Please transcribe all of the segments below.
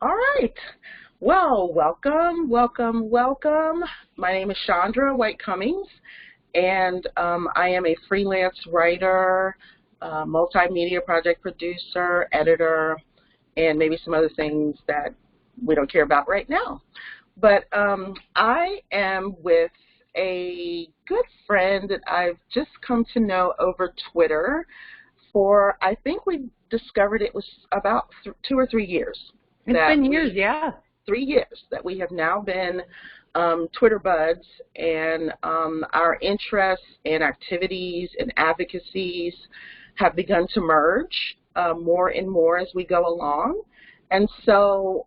All right. Well, welcome, welcome, welcome. My name is Chandra White-Cummings, and I am a freelance writer, multimedia project producer, editor, and maybe some other things that we don't care about right now. But I am with a good friend that I've just come to know over Twitter for, I think we discovered it was about 2 or 3 years. It's been years, yeah. 3 years that we have now been Twitter buds, and our interests and activities and advocacies have begun to merge more and more as we go along. And so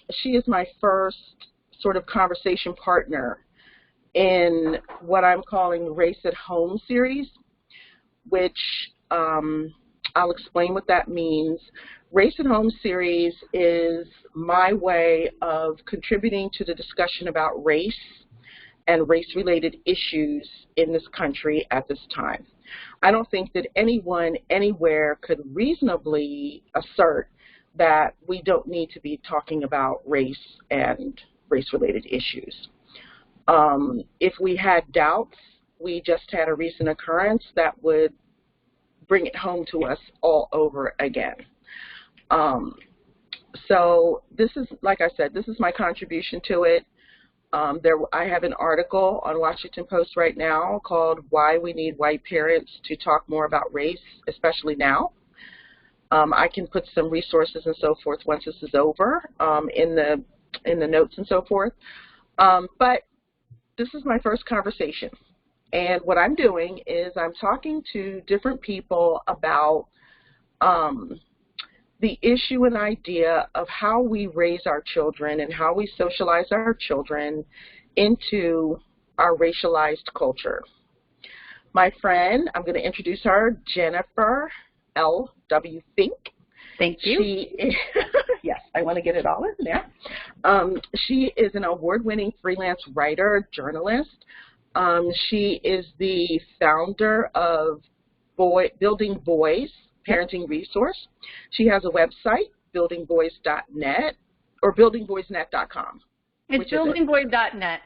she is my first sort of conversation partner in what I'm calling Race at Home series, which I'll explain what that means. Race at Home series is my way of contributing to the discussion about race and race-related issues in this country at this time. I don't think that anyone anywhere could reasonably assert that we don't need to be talking about race and race-related issues. If we had doubts, we just had a recent occurrence that would bring it home to us all over again. So this is, like I said, this is my contribution to it. I have an article on Washington Post right now called "Why We Need White Parents to Talk More About Race, Especially Now." I can put some resources and so forth once this is over in the notes and so forth. But this is my first conversation. And what I'm doing is I'm talking to different people about the issue and idea of how we raise our children and how we socialize our children into our racialized culture. My friend, I'm going to introduce her, Jennifer L.W. Fink. Thank you. Yes, I want to get it all in there. She is an award-winning freelance writer, journalist. She is the founder of Building Boys Parenting Resource. She has a website, buildingboys.net, or buildingboysnet.com. It's buildingboys.net.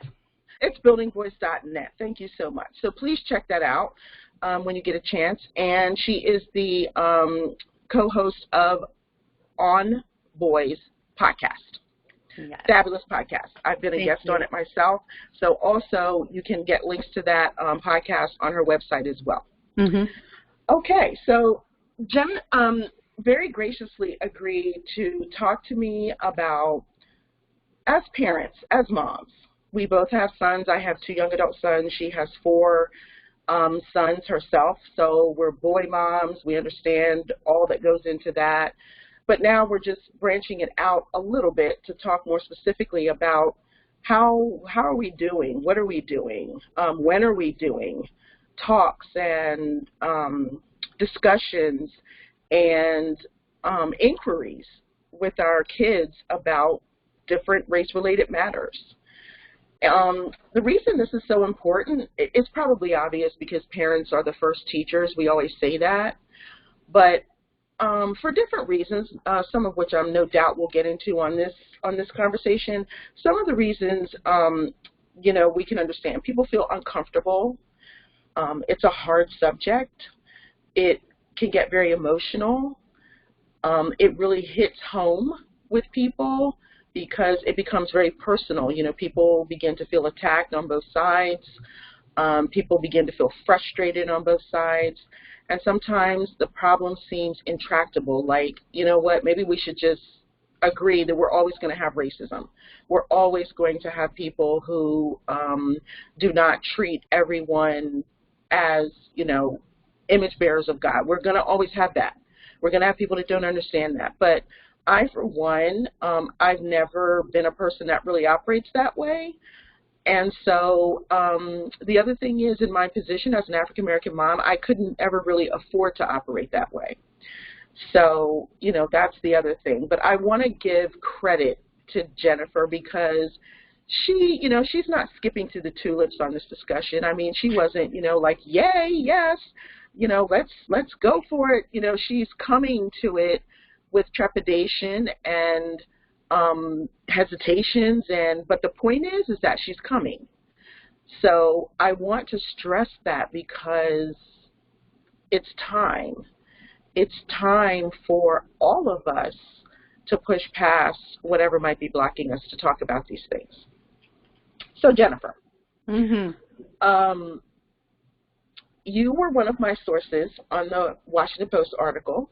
It's buildingboys.net. Thank you so much. So please check that out when you get a chance. And she is the co-host of On Boys podcast. Yes. Fabulous podcast. I've been a guest on it myself. So also you can get links to that podcast on her website as well. Mm-hmm. Okay, so Jen very graciously agreed to talk to me about, as parents, as moms. We both have sons. I have 2 young adult sons. She has 4 sons herself. So we're boy moms. We understand all that goes into that. But now we're just branching it out a little bit to talk more specifically about how are we doing? What are we doing? When are we doing talks and discussions and inquiries with our kids about different race-related matters? The reason this is so important, it's probably obvious because parents are the first teachers. We always say that. But for different reasons, some of which I'm no doubt we'll get into on this conversation. Some of the reasons, we can understand. People feel uncomfortable. It's a hard subject. It can get very emotional. It really hits home with people because it becomes very personal. People begin to feel attacked on both sides. People begin to feel frustrated on both sides. And sometimes the problem seems intractable, like, you know what, maybe we should just agree that we're always going to have racism. We're always going to have people who do not treat everyone as, image bearers of God. We're going to always have that. We're going to have people that don't understand that. But I, for one, I've never been a person that really operates that way. And so the other thing is, in my position as an African-American mom, I couldn't ever really afford to operate that way. So, that's the other thing. But I want to give credit to Jennifer because she, she's not skipping through the tulips on this discussion. I mean, she wasn't, like, yay, yes, let's go for it. She's coming to it with trepidation and hesitations, but the point is that she's coming. So I want to stress that because it's time. It's time for all of us to push past whatever might be blocking us to talk about these things. So Jennifer, you were one of my sources on the Washington Post article,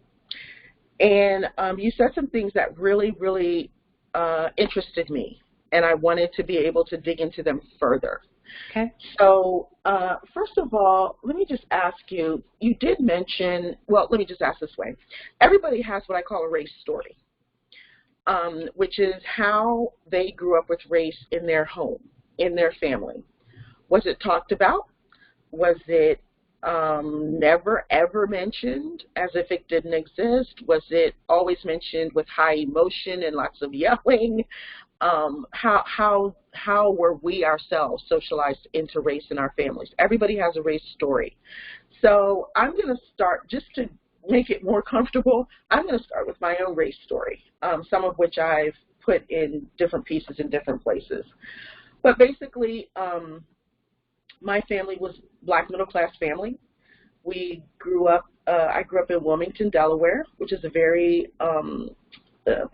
and you said some things that really, really interested me, and I wanted to be able to dig into them further. Okay. So first of all, let me just ask you, you did mention, well, let me just ask this way. Everybody has what I call a race story, which is how they grew up with race in their home, in their family. Was it talked about? Was it never ever mentioned as if it didn't exist? Was it always mentioned with high emotion and lots of yelling? How were we ourselves socialized into race in our families? Everybody has a race story. So I'm going to start, just to make it more comfortable, I'm going to start with my own race story, some of which I've put in different pieces in different places. But basically, my family was Black middle-class family. We grew up, I grew up in Wilmington, Delaware, which is a very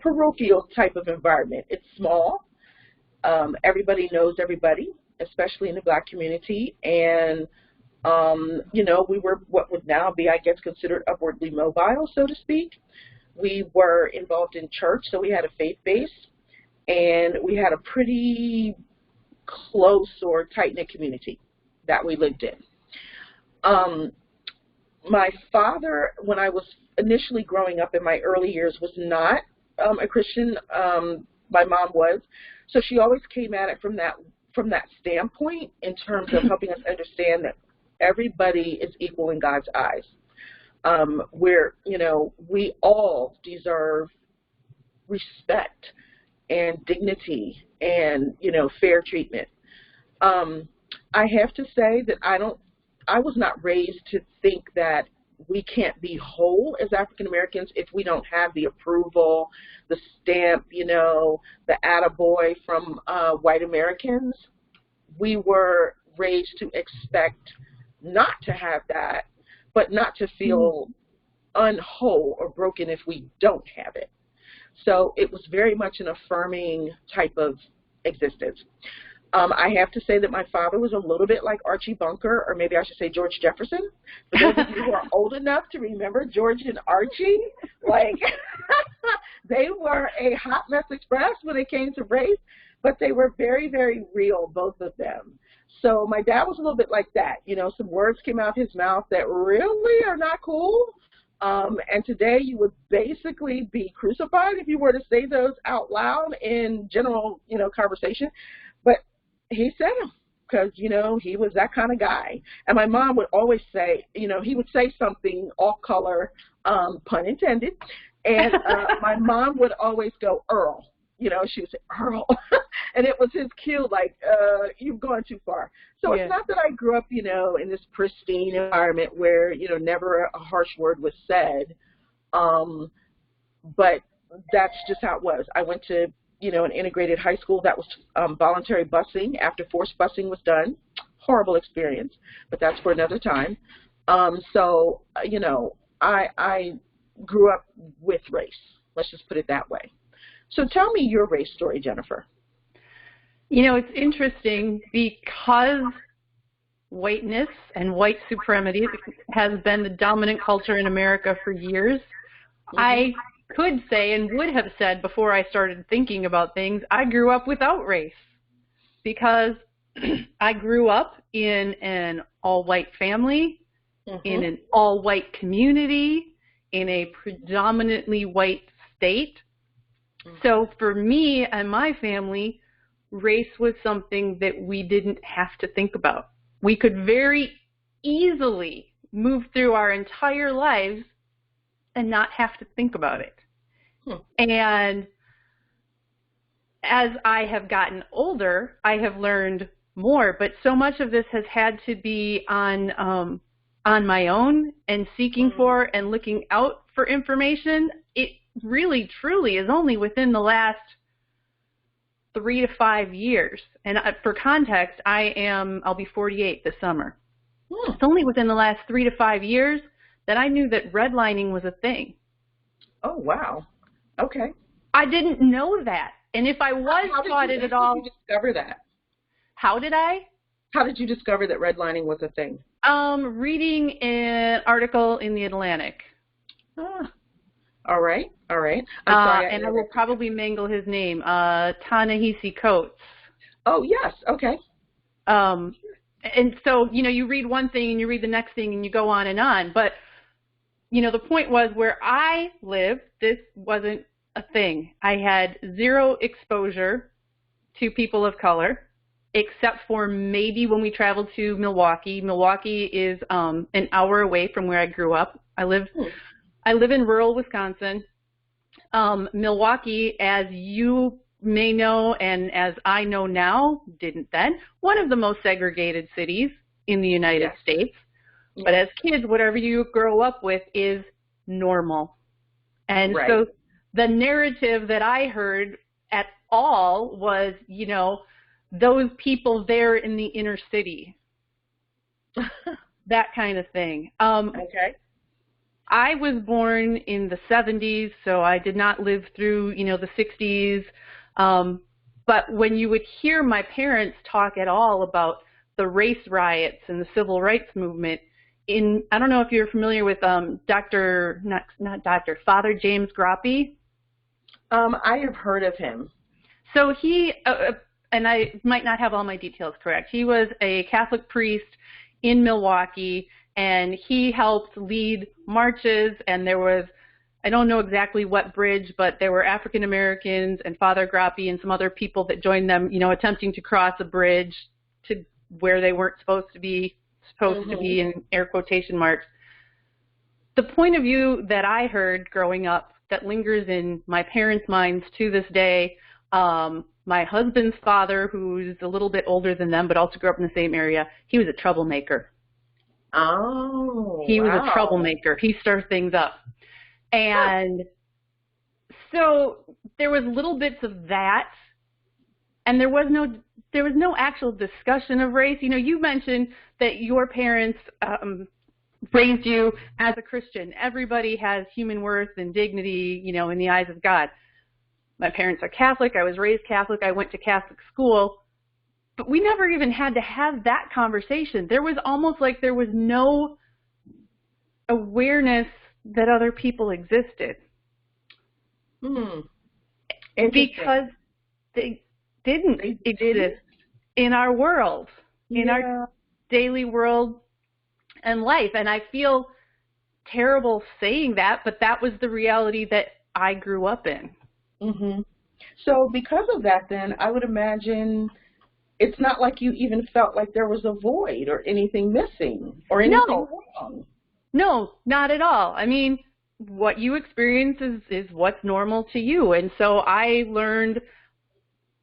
parochial type of environment. It's small. Everybody knows everybody, especially in the Black community. And, you know, we were what would now be, I guess, considered upwardly mobile, so to speak. We were involved in church, so we had a faith base. And we had a pretty close or tight-knit community that we lived in. My father, when I was initially growing up in my early years, was not a Christian. My mom was, so she always came at it from that standpoint in terms of helping us understand that everybody is equal in God's eyes. You know, we all deserve respect and dignity and, you know, fair treatment. I have to say that I was not raised to think that we can't be whole as African Americans if we don't have the approval, the stamp, you know, the attaboy from white Americans. We were raised to expect not to have that, but not to feel unwhole or broken if we don't have it. So it was very much an affirming type of existence. I have to say that my father was a little bit like Archie Bunker, or maybe I should say George Jefferson. For those of you who are old enough to remember George and Archie, like they were a hot mess express when it came to race, but they were very, very real, both of them. So my dad was a little bit like that. You know, some words came out of his mouth that really are not cool. And today you would basically be crucified if you were to say those out loud in general, you know, conversation. But he said them because, you know, he was that kind of guy. And my mom would always say, you know, he would say something off color, pun intended. And my mom would always go, Earl. You know, she would say, Earl. And it was his cue, like, you've gone too far. So It's not that I grew up, you know, in this pristine environment where, you know, never a harsh word was said. But that's just how it was. I went to, you know, an integrated high school that was voluntary busing after forced busing was done. Horrible experience, but that's for another time. So, you know, I grew up with race. Let's just put it that way. So tell me your race story, Jennifer. You know, it's interesting because whiteness and white supremacy has been the dominant culture in America for years. Mm-hmm. I could say and would have said before I started thinking about things, I grew up without race because I grew up in an all-white family, in an all-white community, in a predominantly white state. So for me and my family, race was something that we didn't have to think about. We could very easily move through our entire lives and not have to think about it. And as I have gotten older, I have learned more, but so much of this has had to be on my own and seeking for and looking out for information. It really, truly is only within the last 3 to 5 years. And for context, I'll be 48 this summer. It's only within the last 3 to 5 years that I knew that redlining was a thing. Oh, wow. Okay. I didn't know that. And if I was taught it at all. How did you discover that? How did I? How did you discover that redlining was a thing? Reading an article in the Atlantic. All right, all right. I'm sorry. And I will probably mangle his name. Ta-Nehisi Coates. Oh, yes. Okay. And so, you read one thing and you read the next thing and you go on and on. But, the point was where I lived, this wasn't a thing. I had zero exposure to people of color, except for maybe when we traveled to Milwaukee. Milwaukee is an hour away from where I grew up. I live in rural Wisconsin. Milwaukee, as you may know and as I know now, didn't then, one of the most segregated cities in the United States. But as kids, whatever you grow up with is normal. And so the narrative that I heard at all was, those people there in the inner city. That kind of thing. Okay. I was born in the 70s, so I did not live through, the 60s. But when you would hear my parents talk at all about the race riots and the civil rights movement, I don't know if you're familiar with Father James Groppe. I have heard of him. So he, and I might not have all my details correct, he was a Catholic priest in Milwaukee, and he helped lead marches, and there was, I don't know exactly what bridge, but there were African Americans and Father Groppe and some other people that joined them, attempting to cross a bridge to where they weren't supposed to be in air quotation marks. The point of view that I heard growing up that lingers in my parents' minds to this day, my husband's father, who's a little bit older than them but also grew up in the same area, he was a troublemaker. Oh, he was a troublemaker. He stirred things up. And so there was little bits of that, and there was no actual discussion of race. You mentioned that your parents raised you as a Christian. Everybody has human worth and dignity, in the eyes of God. My parents are Catholic. I was raised Catholic. I went to Catholic school. But we never even had to have that conversation. There was almost like there was no awareness that other people existed. Because they didn't exist in our world, in our daily world and life. And I feel terrible saying that, but that was the reality that I grew up in. So because of that, then, I would imagine it's not like you even felt like there was a void or anything missing or anything wrong. No, not at all. I mean, what you experience is what's normal to you. And so I learned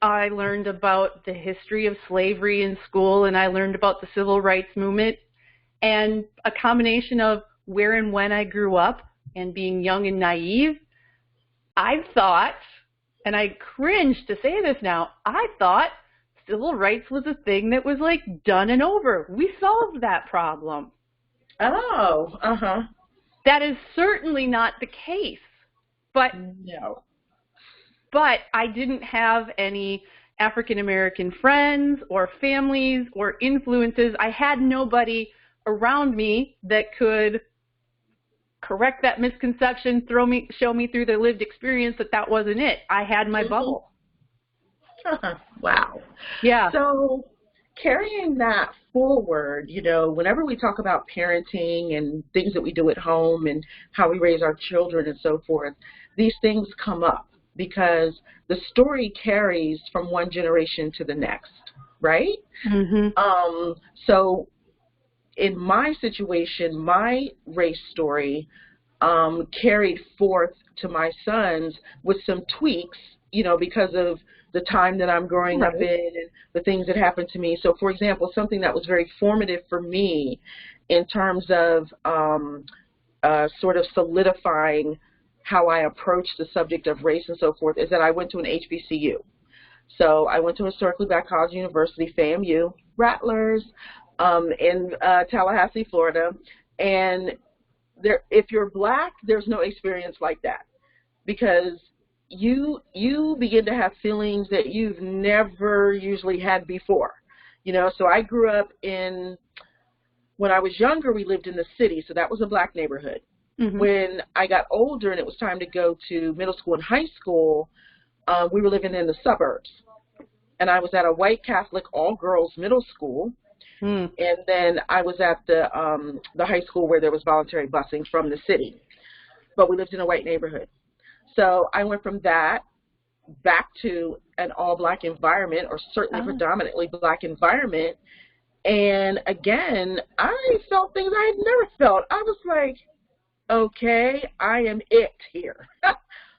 about the history of slavery in school, and I learned about the civil rights movement, and a combination of where and when I grew up and being young and naive, I thought, and I cringe to say this now, I thought civil rights was a thing that was like done and over. We solved that problem. Oh, That is certainly not the case. But no. But I didn't have any African American friends or families or influences. I had nobody around me that could correct that misconception, show me through their lived experience that wasn't it. I had my bubble. Wow. Yeah. So carrying that forward, whenever we talk about parenting and things that we do at home and how we raise our children and so forth, these things come up because the story carries from one generation to the next, right? So in my situation, my race story carried forth to my sons with some tweaks, because of the time that I'm growing up in and the things that happened to me. So, for example, something that was very formative for me in terms of sort of solidifying how I approach the subject of race and so forth is that I went to an HBCU. So I went to Historically Black College University, FAMU, Rattlers, in Tallahassee, Florida. And if you're Black, there's no experience like that, because you begin to have feelings that you've never usually had before. So I grew up when I was younger, we lived in the city, so that was a Black neighborhood. Mm-hmm. When I got older and it was time to go to middle school and high school, we were living in the suburbs. And I was at a white Catholic all-girls middle school. And then I was at the high school where there was voluntary busing from the city. But we lived in a white neighborhood. So I went from that back to an all-Black environment, or certainly predominantly Black environment. And again, I felt things I had never felt. I was like, okay, I am it here.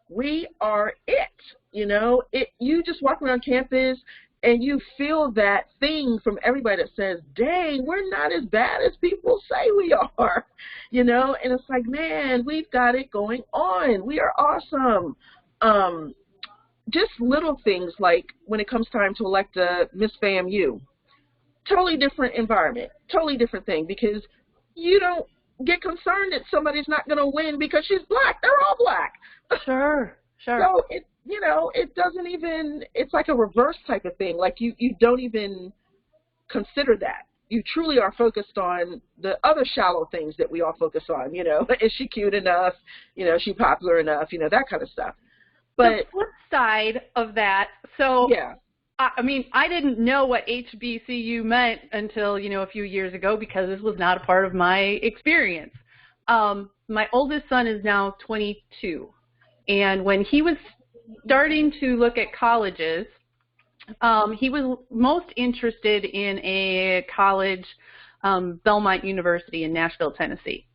We are it. You just walk around campus and you feel that thing from everybody that says, dang, we're not as bad as people say we are, and it's like, man, we've got it going on. We are awesome. Just little things like when it comes time to elect a Miss FAMU, totally different environment, totally different thing, because you don't get concerned that somebody's not going to win because she's Black. They're all Black. Sure. So it doesn't even, it's like a reverse type of thing. Like you don't even consider that. You truly are focused on the other shallow things that we all focus on, is she cute enough? Is she popular enough? That kind of stuff. But the flip side of that, so yeah. I mean, I didn't know what HBCU meant until, a few years ago, because this was not a part of my experience. My oldest son is now 22. And when he was starting to look at colleges, he was most interested in a college, Belmont University in Nashville, Tennessee.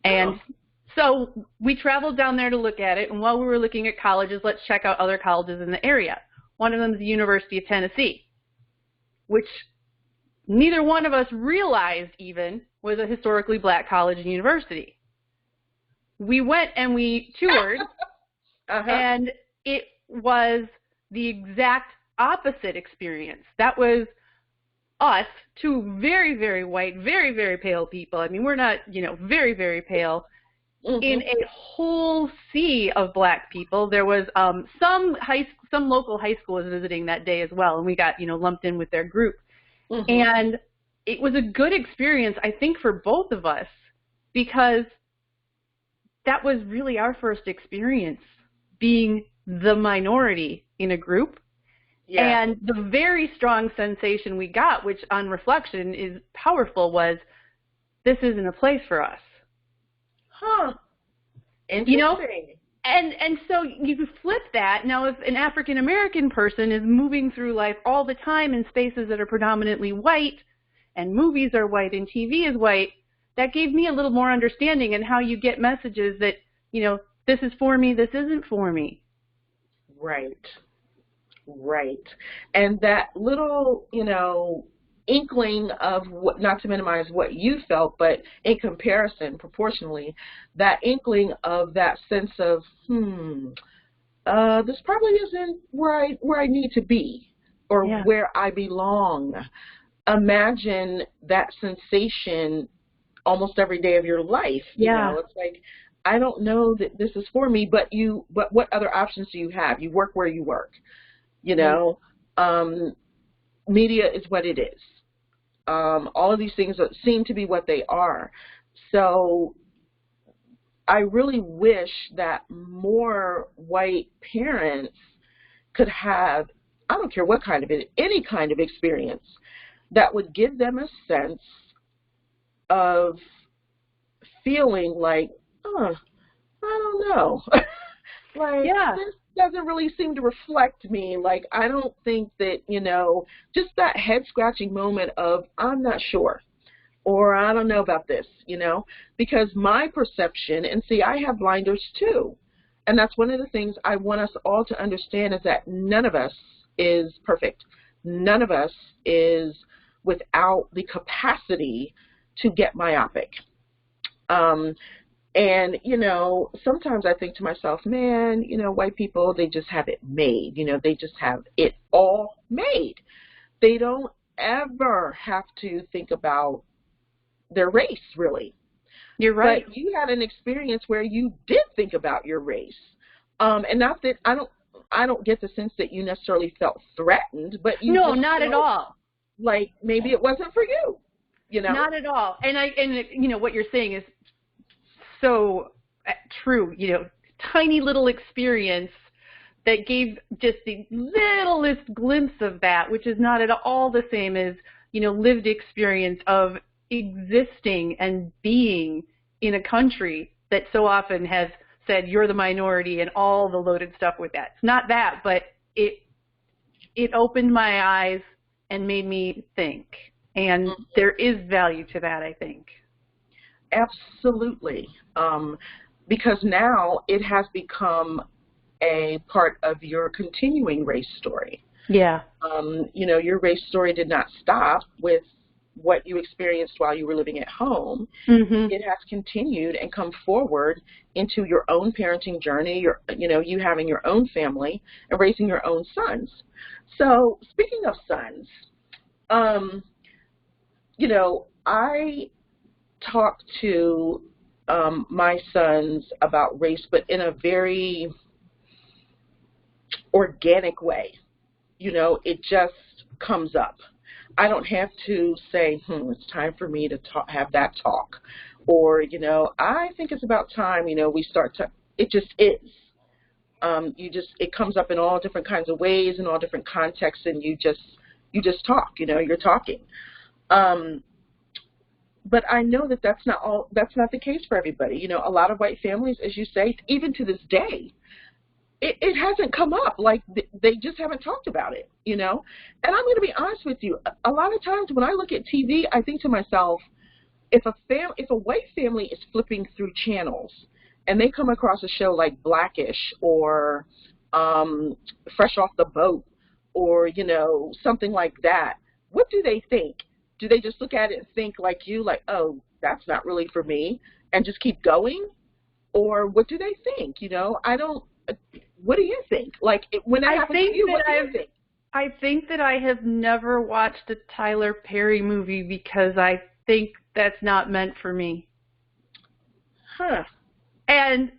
And so we traveled down there to look at it. And while we were looking at colleges, let's check out other colleges in the area. One of them is the University of Tennessee, which neither one of us realized even was a historically Black college and university. We went and we toured, and it was the exact opposite experience. That was us, two very, very white, very, very pale people. I mean, we're not, very, very pale. In a whole sea of Black people. There was some local high school was visiting that day as well, and we got lumped in with their group. And it was a good experience, I think, for both of us, because that was really our first experience being the minority in a group. Yeah. And the very strong sensation we got, which on reflection is powerful, was this isn't a place for us. Interesting. And so you flip that. Now, if an African-American person is moving through life all the time in spaces that are predominantly white, and movies are white and TV is white, that gave me a little more understanding in how you get messages that, this is for me, this isn't for me. Right. And that little, inkling of what, not to minimize what you felt, but in comparison, proportionally, that inkling of that sense of, this probably isn't where I need to be, or where I belong. Imagine that sensation almost every day of your life. It's like, I don't know that this is for me, but what other options do you have? You work where you work. Media is what it is. All of these things seem to be what they are. So I really wish that more white parents could have, I don't care what kind of it, any kind of experience that would give them a sense of feeling like, I don't know. This doesn't really seem to reflect me. Like, I don't think that, just that head scratching moment of, I'm not sure, or I don't know about this, because my perception, and see, I have blinders too. And that's one of the things I want us all to understand, is that none of us is perfect. None of us is without the capacity to get myopic. And, you know, sometimes I think to myself, man, you know, white people, they just have it made. You know, they just have it all made. They don't ever have to think about their race, really. You're right. But you had an experience where you did think about your race. And not that I don't get the sense that you necessarily felt threatened, but you No, just not at all. Like maybe it wasn't for you, you know? Not at all. And you know, what you're saying is so true. You know, tiny little experience that gave just the littlest glimpse of that, which is not at all the same as, you know, lived experience of existing and being in a country that so often has said you're the minority and all the loaded stuff with that. It's not that, but it opened my eyes and made me think. And there is value to that, I think. Absolutely. Because now it has become a part of your continuing race story. Yeah. You know, your race story did not stop with what you experienced while you were living at home. Mm-hmm. It has continued and come forward into your own parenting journey, you having your own family and raising your own sons. So speaking of sons, you know, I talk to my sons about race, but in a very organic way. You know, it just comes up. I don't have to say, it's time for me to have that talk. Or, you know, I think it's about time, you know, we start to, it just is. It comes up in all different kinds of ways, in all different contexts, and you just talk, you know, you're talking. But I know that that's not the case for everybody. You know, a lot of white families, as you say, even to this day, it hasn't come up. Like they just haven't talked about it, you know. And I'm going to be honest with you. A lot of times when I look at TV, I think to myself, if a white family is flipping through channels and they come across a show like Blackish or Fresh Off the Boat or, you know, something like that, what do they think? Do they just look at it and think like you, like, oh, that's not really for me, and just keep going? Or what do they think? You know, what do you think? Like, when that happens to you, what do you think? I think that I have never watched a Tyler Perry movie because I think that's not meant for me. Huh. And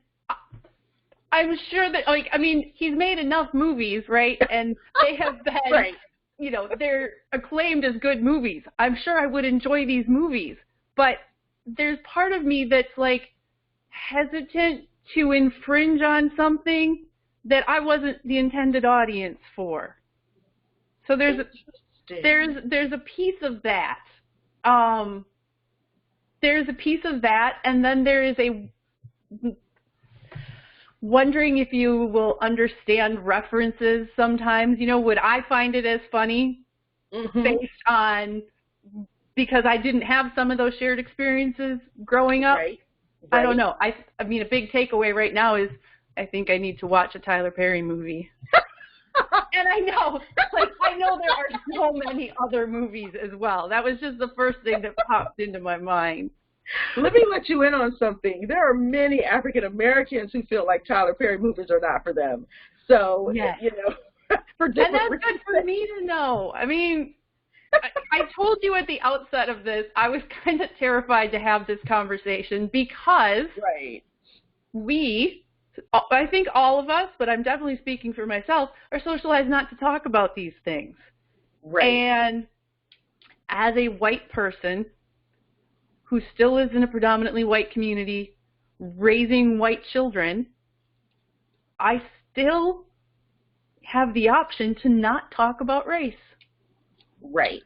I'm sure that, like, I mean, he's made enough movies, right? And they have been, right. You know, they're acclaimed as good movies. I'm sure I would enjoy these movies. But there's part of me that's, like, hesitant to infringe on something that I wasn't the intended audience for. So there's a piece of that. There's a piece of that, and then there is a wondering if you will understand references sometimes. You know, would I find it as funny based on, because I didn't have some of those shared experiences growing up? Right. I don't know. I mean, a big takeaway right now is I think I need to watch a Tyler Perry movie. And I know there are so many other movies as well. That was just the first thing that popped into my mind. Let me let you in on something. There are many African Americans who feel like Tyler Perry movies are not for them. So, yes. You know, for different and that's good for me to know. I mean, I told you at the outset of this, I was kind of terrified to have this conversation because I think all of us, but I'm definitely speaking for myself, are socialized not to talk about these things. Right. And as a white person who still lives in a predominantly white community, raising white children, I still have the option to not talk about race. Right.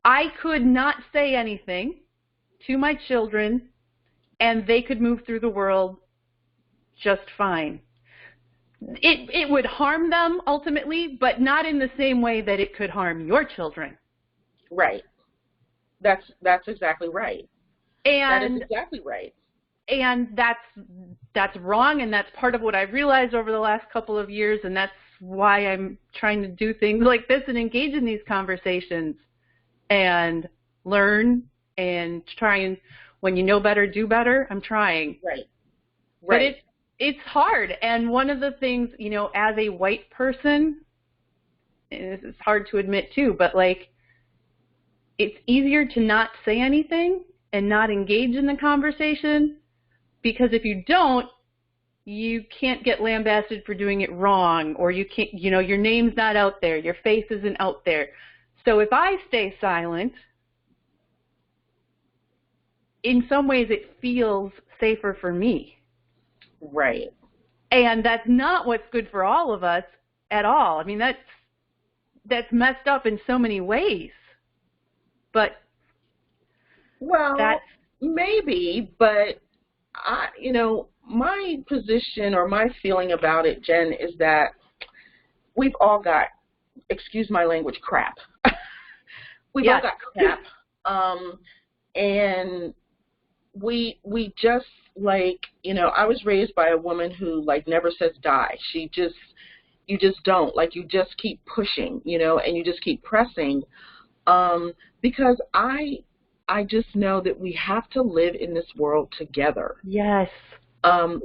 I could not say anything to my children, and they could move through the world just fine. It would harm them ultimately, but not in the same way that it could harm your children. Right. That's exactly right. And that is exactly right. And that's wrong, and that's part of what I've realized over the last couple of years, and that's why I'm trying to do things like this and engage in these conversations and learn and try and, when you know better, do better. I'm trying. Right. But Right. it's hard. And one of the things, you know, as a white person, and this is hard to admit too, but like, it's easier to not say anything and not engage in the conversation, because if you don't, you can't get lambasted for doing it wrong, or you can't, you know, your name's not out there, your face isn't out there. So if I stay silent, in some ways it feels safer for me. Right. And that's not what's good for all of us at all. I mean, that's messed up in so many ways. But Well, maybe, but you know, my position or my feeling about it, Jen, is that we've all got, excuse my language, crap. We've all got crap. And we just, like, you know, I was raised by a woman who, like, never says die. You just don't. Like, you just keep pushing, you know, and you just keep pressing. Because I just know that we have to live in this world together. Yes.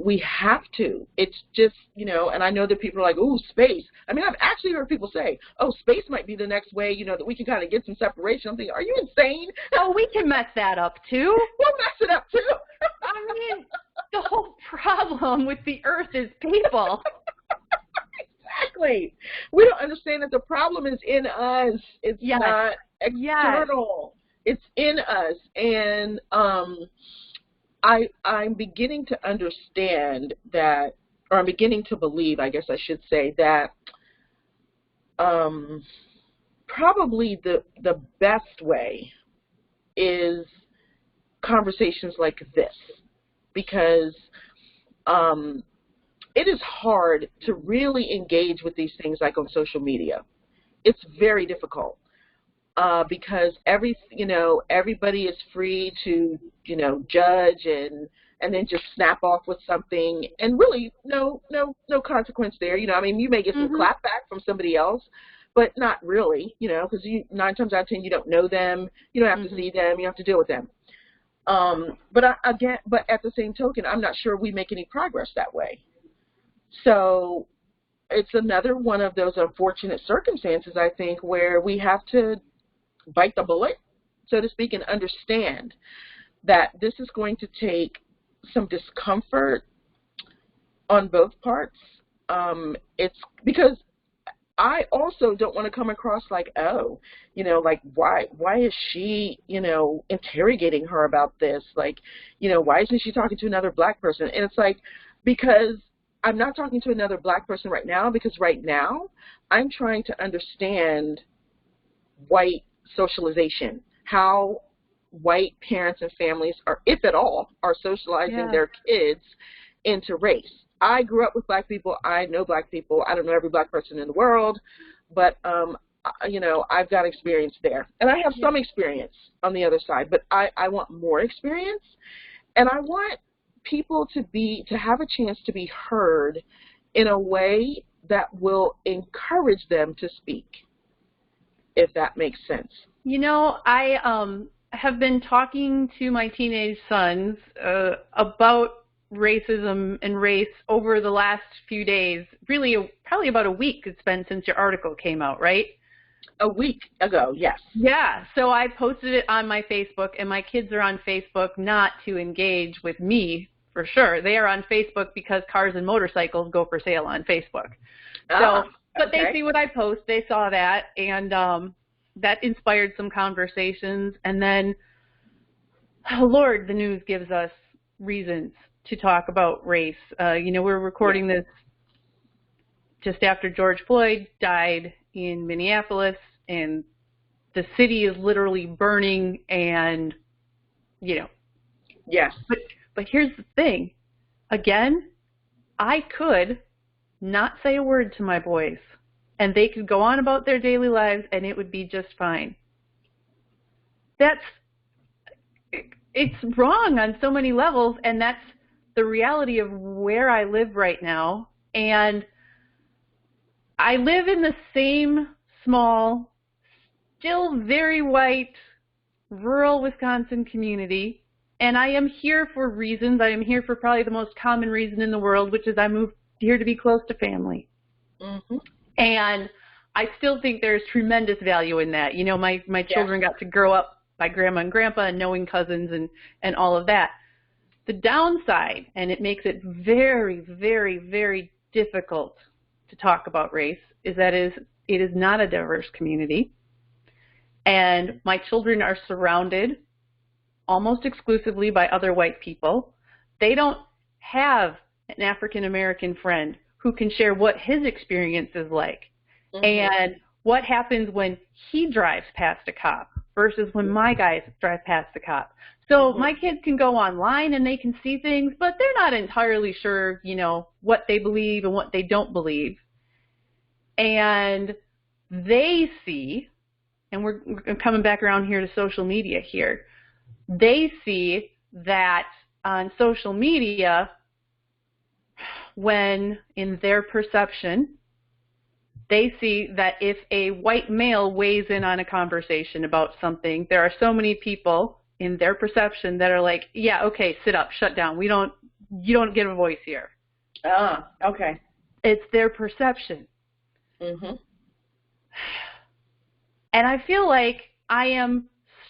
We have to. It's just, you know, and I know that people are like, ooh, space. I mean, I've actually heard people say, oh, space might be the next way, you know, that we can kind of get some separation. I'm thinking, are you insane? Oh, we can mess that up too. We'll mess it up too. I mean, the whole problem with the earth is people. Exactly. We don't understand that the problem is in us. It's not external. It's in us. And I'm beginning to understand that, or I'm beginning to believe, I guess I should say, that probably the best way is conversations like this, because it is hard to really engage with these things like on social media. It's very difficult. Because everybody is free to, you know, judge and then just snap off with something, and really no consequence there. You know, I mean, you may get some clap back from somebody else, but not really, you know, because 9 times out of 10 you don't know them, you don't have to see them, you don't have to deal with them. But at the same token, I'm not sure we make any progress that way. So it's another one of those unfortunate circumstances, I think, where we have to bite the bullet, so to speak, and understand that this is going to take some discomfort on both parts. It's because I also don't want to come across like, oh, you know, like, why is she, you know, interrogating her about this? Like, you know, why isn't she talking to another black person? And it's like, because I'm not talking to another black person right now, because right now I'm trying to understand white socialization, how white parents and families are, if at all, are socializing their kids into race. I grew up with black people. I know black people. I don't know every black person in the world, but you know, I've got experience there, and I have some experience on the other side. But I want more experience, and I want people to have a chance to be heard in a way that will encourage them to speak, if that makes sense. You know, I have been talking to my teenage sons about racism and race over the last few days. Really, probably about a week it's been since your article came out, right? A week ago, yes. Yeah, so I posted it on my Facebook, and my kids are on Facebook not to engage with me, for sure. They are on Facebook because cars and motorcycles go for sale on Facebook. But they see what I post, they saw that, and that inspired some conversations. And then, oh Lord, the news gives us reasons to talk about race. You know, we're recording this just after George Floyd died in Minneapolis, and the city is literally burning, and, you know. Yes. But here's the thing. Again, I could not say a word to my boys, and they could go on about their daily lives, and it would be just fine. It's wrong on so many levels, and that's the reality of where I live right now. And I live in the same small, still very white, rural Wisconsin community And I am here for reasons. I am here for probably the most common reason in the world, which is I moved here to be close to family. Mm-hmm. And I still think there's tremendous value in that. You know, my children got to grow up by grandma and grandpa and knowing cousins and all of that. The downside, and it makes it very, very, very difficult to talk about race, is that it is not a diverse community. And my children are surrounded almost exclusively by other white people. They don't have an African-American friend who can share what his experience is like and what happens when he drives past a cop versus when my guys drive past the cop. So my kids can go online and they can see things, but they're not entirely sure, you know, what they believe and what they don't believe. And they see, and we're coming back around here to social media here, they see that on social media, when in their perception, they see that if a white male weighs in on a conversation about something, there are so many people in their perception that are like, yeah, okay, sit up, shut down. You don't get a voice here. Ah, okay. It's their perception. Mm-hmm. And I feel like I am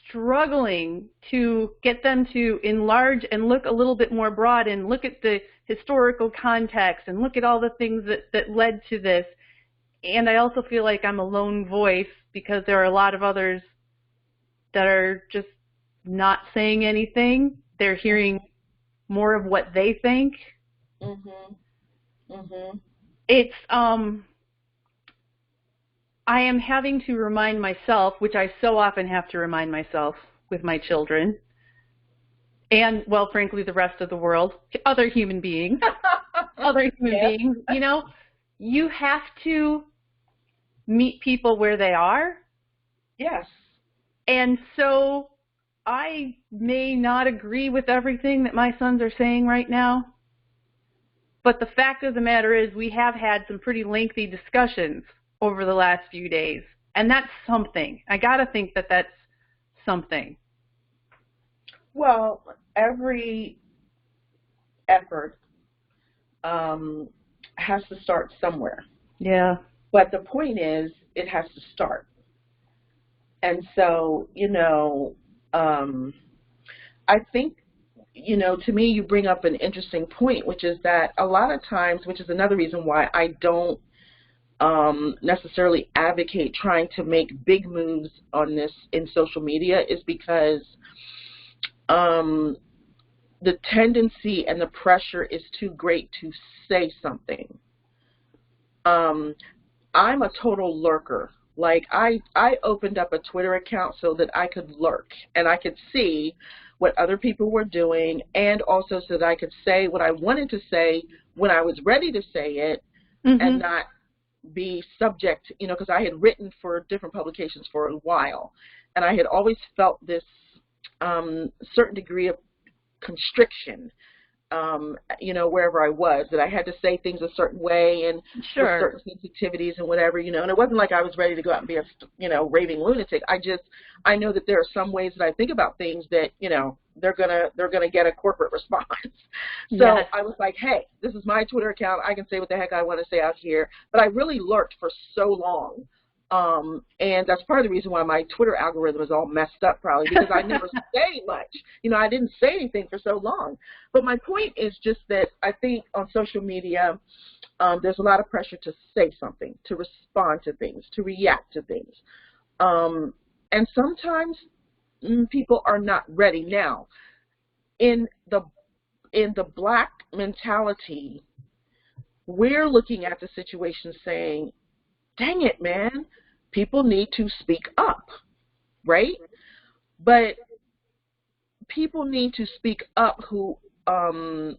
struggling to get them to enlarge and look a little bit more broad and look at the historical context and look at all the things that led to this. And I also feel like I'm a lone voice because there are a lot of others that are just not saying anything. They're hearing more of what they think. It's I am having to remind myself, which I so often have to remind myself with my children, and, well, frankly, the rest of the world, other human beings, beings, you know, you have to meet people where they are. Yes. And so I may not agree with everything that my sons are saying right now, but the fact of the matter is we have had some pretty lengthy discussions over the last few days, and that's something. I got to think that that's something. Well, every effort has to start somewhere. Yeah. But the point is, it has to start. And so, you know, I think, you know, to me, you bring up an interesting point, which is that a lot of times, which is another reason why I don't necessarily advocate trying to make big moves on this in social media, is because the tendency and the pressure is too great to say something. I'm a total lurker. Like, I opened up a Twitter account so that I could lurk and I could see what other people were doing, and also so that I could say what I wanted to say when I was ready to say it, and not be subject, you know, because I had written for different publications for a while, and I had always felt this certain degree of constriction, you know, wherever I was, that I had to say things a certain way and with certain sensitivities and whatever, you know, and it wasn't like I was ready to go out and be a, you know, raving lunatic. I know that there are some ways that I think about things that, you know, they're gonna get a corporate response. So I was like, hey, this is my Twitter account. I can say what the heck I want to say out here. But I really lurked for so long. And that's part of the reason why my Twitter algorithm is all messed up, probably, because I never say much. You know, I didn't say anything for so long. But my point is just that I think on social media, there's a lot of pressure to say something, to respond to things, to react to things. And sometimes people are not ready. Now, in the Black mentality, we're looking at the situation saying, dang it, man, people need to speak up, right? But people need to speak up who are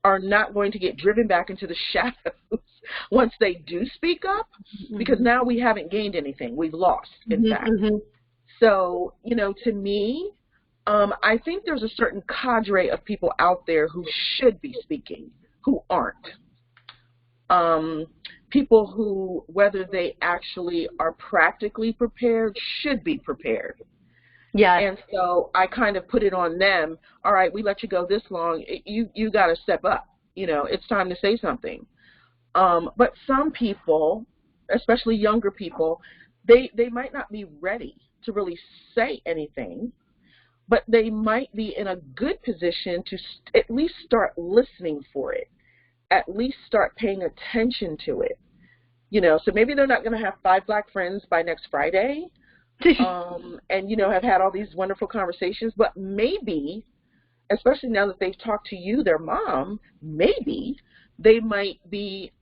not going to get driven back into the shadows once they do speak up, because now we haven't gained anything. We've lost, in fact. So, you know, to me, I think there's a certain cadre of people out there who should be speaking, who aren't. People who, whether they actually are practically prepared, should be prepared. Yes. And so I kind of put it on them. All right, we let you go this long. You got to step up. It's time to say something. But some people, especially younger people, they might not be ready to really say anything, but they might be in a good position to at least start listening for it, at least start paying attention to it. So maybe they're not going to have 5 black friends by next Friday, and, have had all these wonderful conversations, but maybe, especially now that they've talked to you, their mom, maybe they might be,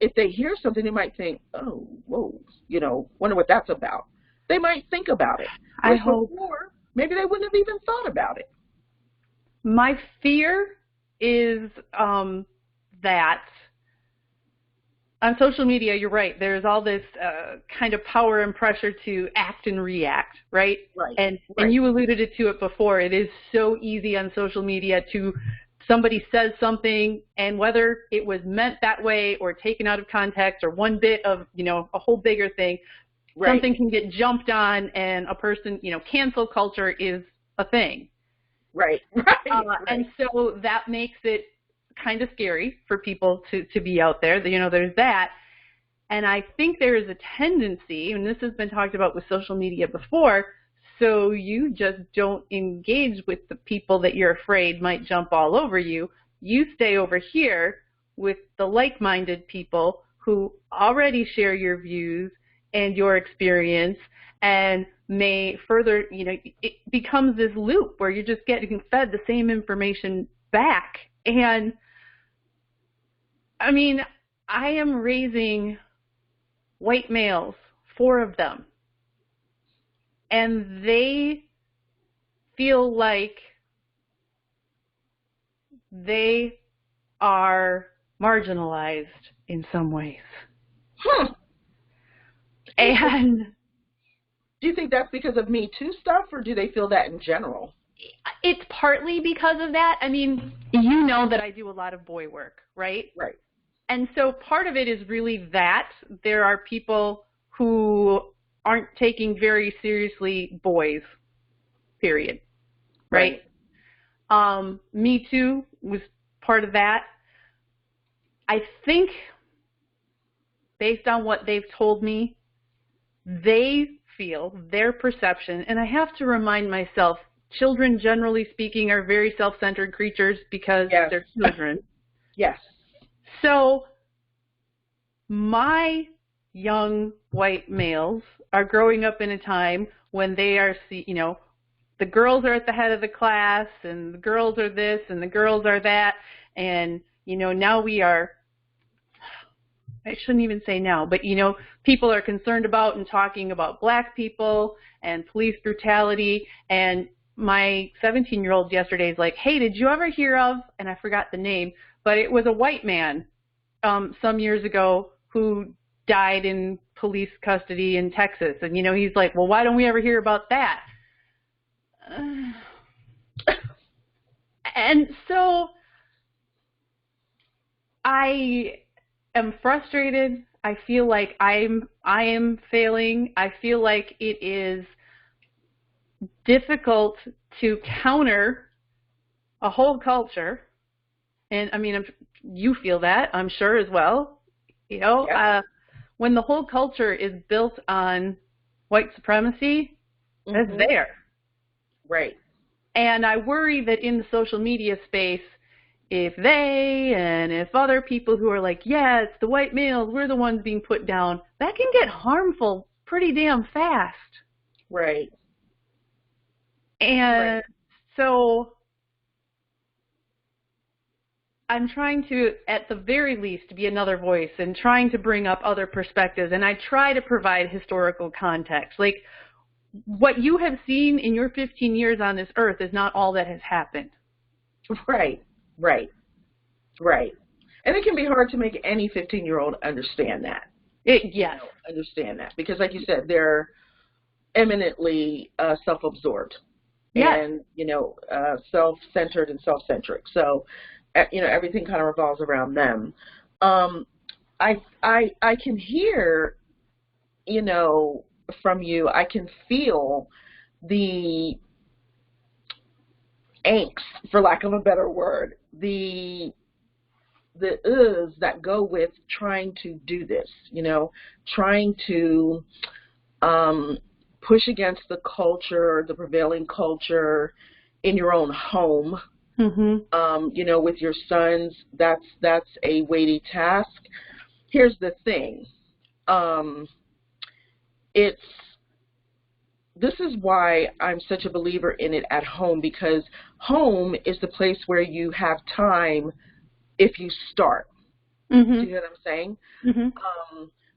if they hear something, they might think, oh, whoa, wonder what that's about. They might think about it. I hope. Before, maybe they wouldn't have even thought about it. My fear is that on social media, you're right, there's all this kind of power and pressure to act and react, right? Right. And you alluded to it before. It is so easy on social media to somebody says something, and whether it was meant that way or taken out of context or one bit of, a whole bigger thing, right, something can get jumped on, and a person, cancel culture is a thing. Right. And so that makes it kind of scary for people to be out there. There's that. And I think there is a tendency, and this has been talked about with social media before, so you just don't engage with the people that you're afraid might jump all over you. You stay over here with the like-minded people who already share your views and your experience, and may further, it becomes this loop where you're just getting fed the same information back. And I mean, I am raising white males, 4 of them, and they feel like they are marginalized in some ways. And do you think that's because of Me Too stuff, or do they feel that in general? It's partly because of that. I mean, you know that I do a lot of boy work, right? Right. And so part of it is really that there are people who aren't taking very seriously boys, period. Right? Me Too was part of that. I think, based on what they've told me, they feel, their perception, and I have to remind myself, children, generally speaking, are very self-centered creatures because they're children. Yes. So my young white males are growing up in a time when they are, the girls are at the head of the class, and the girls are this, and the girls are that, and, now we are, I shouldn't even say now, but, people are concerned about and talking about black people and police brutality. And my 17-year-old yesterday is like, hey, did you ever hear of, and I forgot the name, but it was a white man some years ago who died in police custody in Texas. And, he's like, well, why don't we ever hear about that? And so I am frustrated. I feel like I am failing. I feel like it is difficult to counter a whole culture. And I mean, you feel that, I'm sure, as well. When the whole culture is built on white supremacy, that's there. Right. And I worry that in the social media space, if they and if other people who are like, yeah, it's the white males, we're the ones being put down, that can get harmful pretty damn fast. Right. And so I'm trying to, at the very least, be another voice and trying to bring up other perspectives. And I try to provide historical context. Like, what you have seen in your 15 years on this earth is not all that has happened. Right. And it can be hard to make any 15-year-old understand that. Yes. Understand that. Because, like you said, they're eminently self-absorbed. Yes. And, self-centered and self-centric. So, everything kind of revolves around them. I can hear, from you, I can feel the angst, for lack of a better word, the uhs that go with trying to do this, trying to push against the culture, the prevailing culture in your own home, with your sons. That's a weighty task. Here's the thing. This is why I'm such a believer in it at home, because home is the place where you have time if you start. Do you know what I'm saying?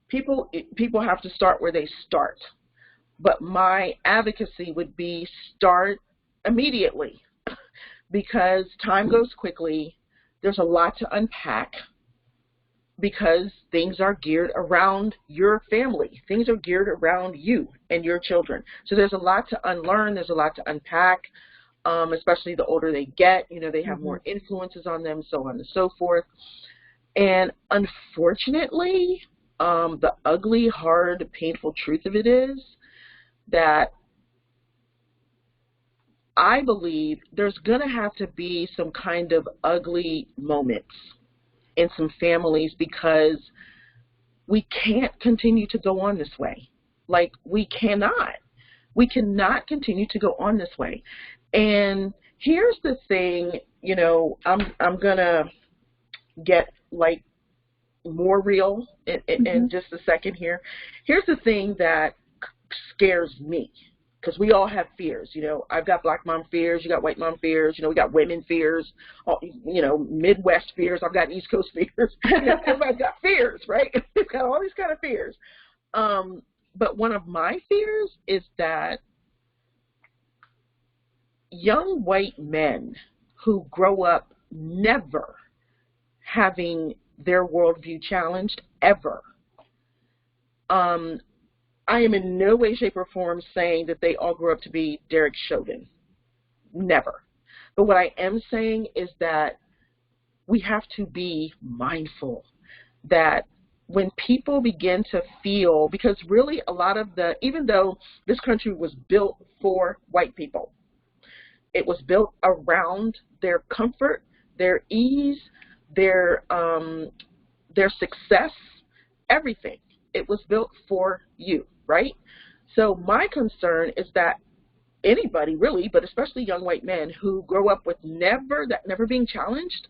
People have to start where they start. But my advocacy would be start immediately, because time goes quickly. There's a lot to unpack, because things are geared around your family. Things are geared around you and your children. So there's a lot to unlearn. There's a lot to unpack, especially the older they get. They have more influences on them, so on and so forth. And unfortunately, the ugly, hard, painful truth of it is that I believe there's going to have to be some kind of ugly moments in some families, because we can't continue to go on this way. Like, we cannot continue to go on this way. And here's the thing, I'm going to get like more real in just a second here. Here's the thing that scares me, because we all have fears. I've got black mom fears, you got white mom fears, we got women fears, Midwest fears, I've got East Coast fears. Everybody's got fears, right? We've got all these kind of fears. But one of my fears is that young white men who grow up never having their worldview challenged, ever, I am in no way, shape, or form saying that they all grow up to be Derek Chauvin. Never. But what I am saying is that we have to be mindful that when people begin to feel, because really a lot of even though this country was built for white people, it was built around their comfort, their ease, their success, everything. It was built for you. Right? So my concern is that anybody really, but especially young white men who grow up with never being challenged,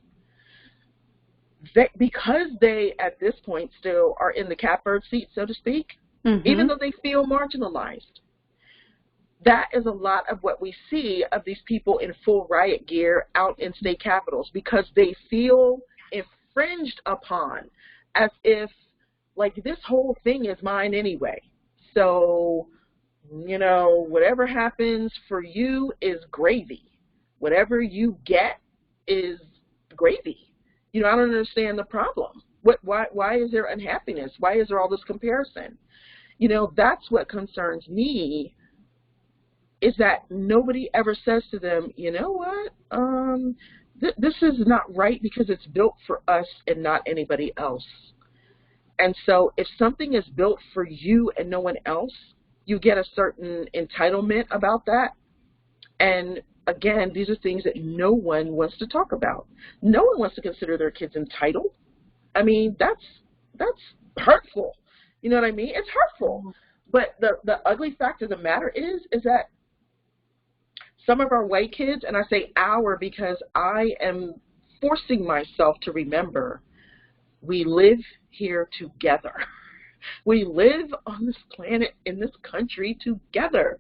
because they at this point still are in the catbird seat, so to speak, even though they feel marginalized. That is a lot of what we see of these people in full riot gear out in state capitals, because they feel infringed upon, as if like this whole thing is mine anyway. So, whatever happens for you is gravy. Whatever you get is gravy. I don't understand the problem. Why is there unhappiness? Why is there all this comparison? That's what concerns me, is that nobody ever says to them, you know what, this is not right, because it's built for us and not anybody else. And so if something is built for you and no one else, you get a certain entitlement about that. And again, these are things that no one wants to talk about. No one wants to consider their kids entitled. I mean, that's hurtful. You know what I mean? It's hurtful. But the ugly fact of the matter is that some of our white kids, and I say our because I am forcing myself to remember, we live here together. We live on this planet, in this country together.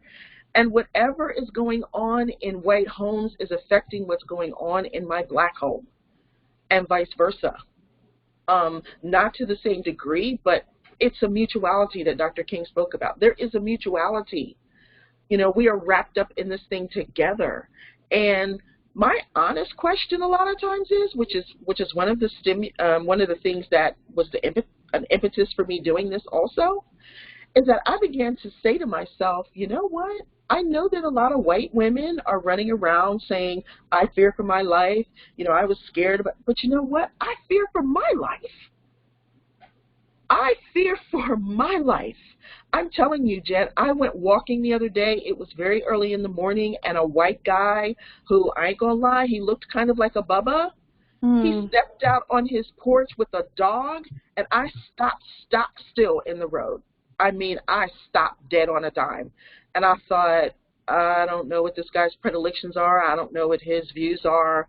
And whatever is going on in white homes is affecting what's going on in my black home, and vice versa. Not to the same degree, but it's a mutuality that Dr. King spoke about. There is a mutuality. We are wrapped up in this thing together. And my honest question a lot of times is, which is one of the things that was an impetus for me doing this also, is that I began to say to myself, you know what? I know that a lot of white women are running around saying, I fear for my life. I was scared, but you know what? I fear for my life. I fear for my life. I'm telling you, Jen, I went walking the other day. It was very early in the morning, and a white guy who, I ain't gonna lie, he looked kind of like a Bubba. He stepped out on his porch with a dog, and I stopped still in the road. I mean, I stopped dead on a dime. And I thought, I don't know what this guy's predilections are. I don't know what his views are.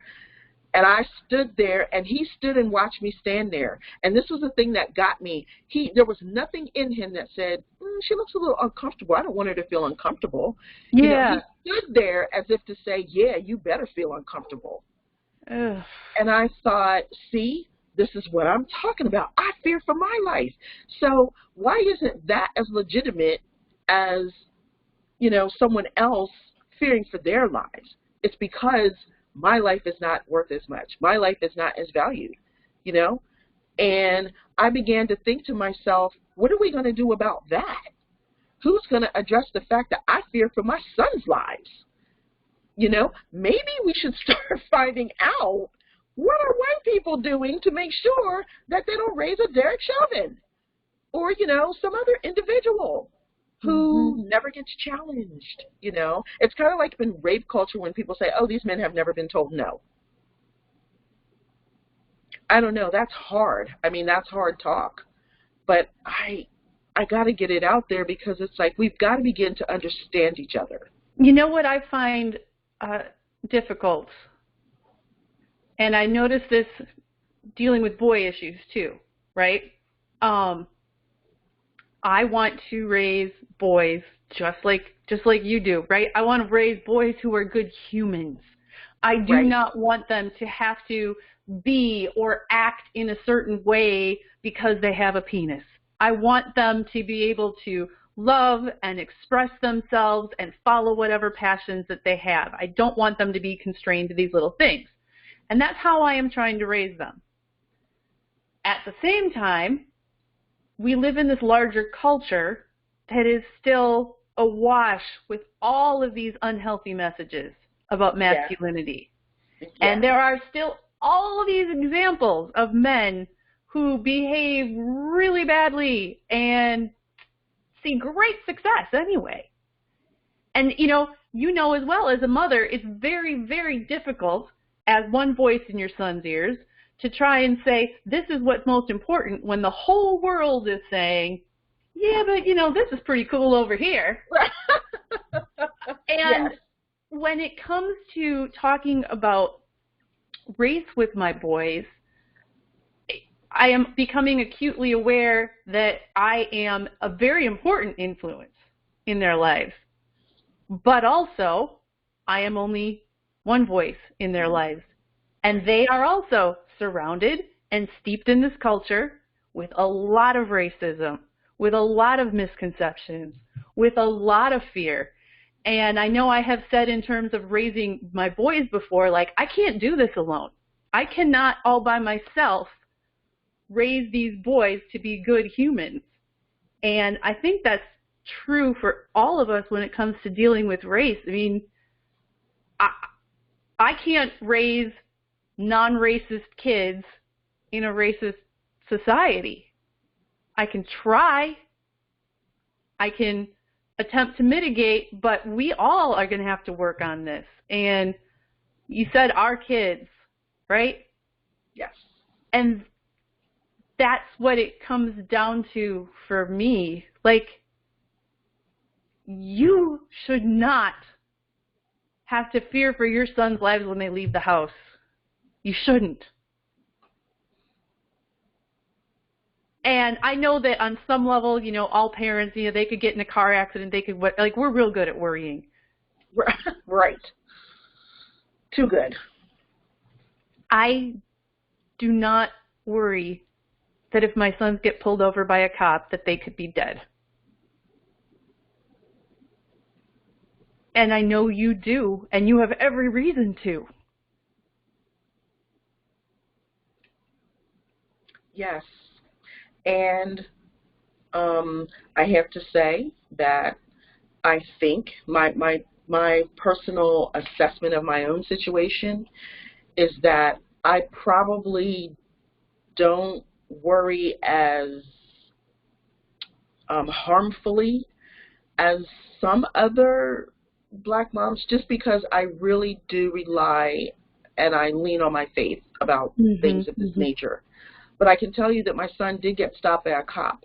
And I stood there, and he stood and watched me stand there. And this was the thing that got me. There was nothing in him that said, she looks a little uncomfortable. I don't want her to feel uncomfortable. Yeah. You know, he stood there as if to say, yeah, you better feel uncomfortable. Ugh. And I thought, see, this is what I'm talking about. I fear for my life. So why isn't that as legitimate as, you know, someone else fearing for their lives? It's because my life is not worth as much. My life is not as valued, you know? And I began to think to myself, what are we going to do about that? Who's going to address the fact that I fear for my son's lives? You know, maybe we should start finding out what are white people doing to make sure that they don't raise a Derek Chauvin or, you know, some other individual who never gets challenged, you know. It's kind of like in rape culture when people say, oh, these men have never been told no. I don't know. That's hard. I mean, that's hard talk. But I got to get it out there because it's like we've got to begin to understand each other. You know what I find difficult, and I notice this dealing with boy issues too, right? I want to raise boys just like you do, right? I want to raise boys who are good humans. I do not want them to have to be or act in a certain way because they have a penis. I want them to be able to love and express themselves and follow whatever passions that they have. I don't want them to be constrained to these little things. And that's how I am trying to raise them. At the same time, we live in this larger culture that is still awash with all of these unhealthy messages about masculinity. Yeah. And there are still all of these examples of men who behave really badly and see great success anyway. And, you know as well as a mother, it's very, very difficult as one voice in your son's ears to try and say, this is what's most important when the whole world is saying, yeah, but, you know, this is pretty cool over here. And when it comes to talking about race with my boys, I am becoming acutely aware that I am a very important influence in their lives. But also, I am only one voice in their lives. And they are also surrounded and steeped in this culture with a lot of racism, with a lot of misconceptions, with a lot of fear. And I know I have said in terms of raising my boys before, like, I can't do this alone. I cannot all by myself raise these boys to be good humans. And I think that's true for all of us when it comes to dealing with race. I mean, I can't raise non-racist kids in a racist society. I can try. I can attempt to mitigate, but we all are going to have to work on this. And you said our kids, right? Yes. And that's what it comes down to for me. Like, you should not have to fear for your son's lives when they leave the house. You shouldn't. And I know that on some level, you know, all parents, you know, they could get in a car accident. They could, like, we're real good at worrying. Right. Too good. I do not worry that if my sons get pulled over by a cop, that they could be dead. And I know you do, and you have every reason to. Yes. And I have to say that I think my personal assessment of my own situation is that I probably don't worry as harmfully as some other Black moms, just because I really do rely and I lean on my faith about things of this nature. But I can tell you that my son did get stopped by a cop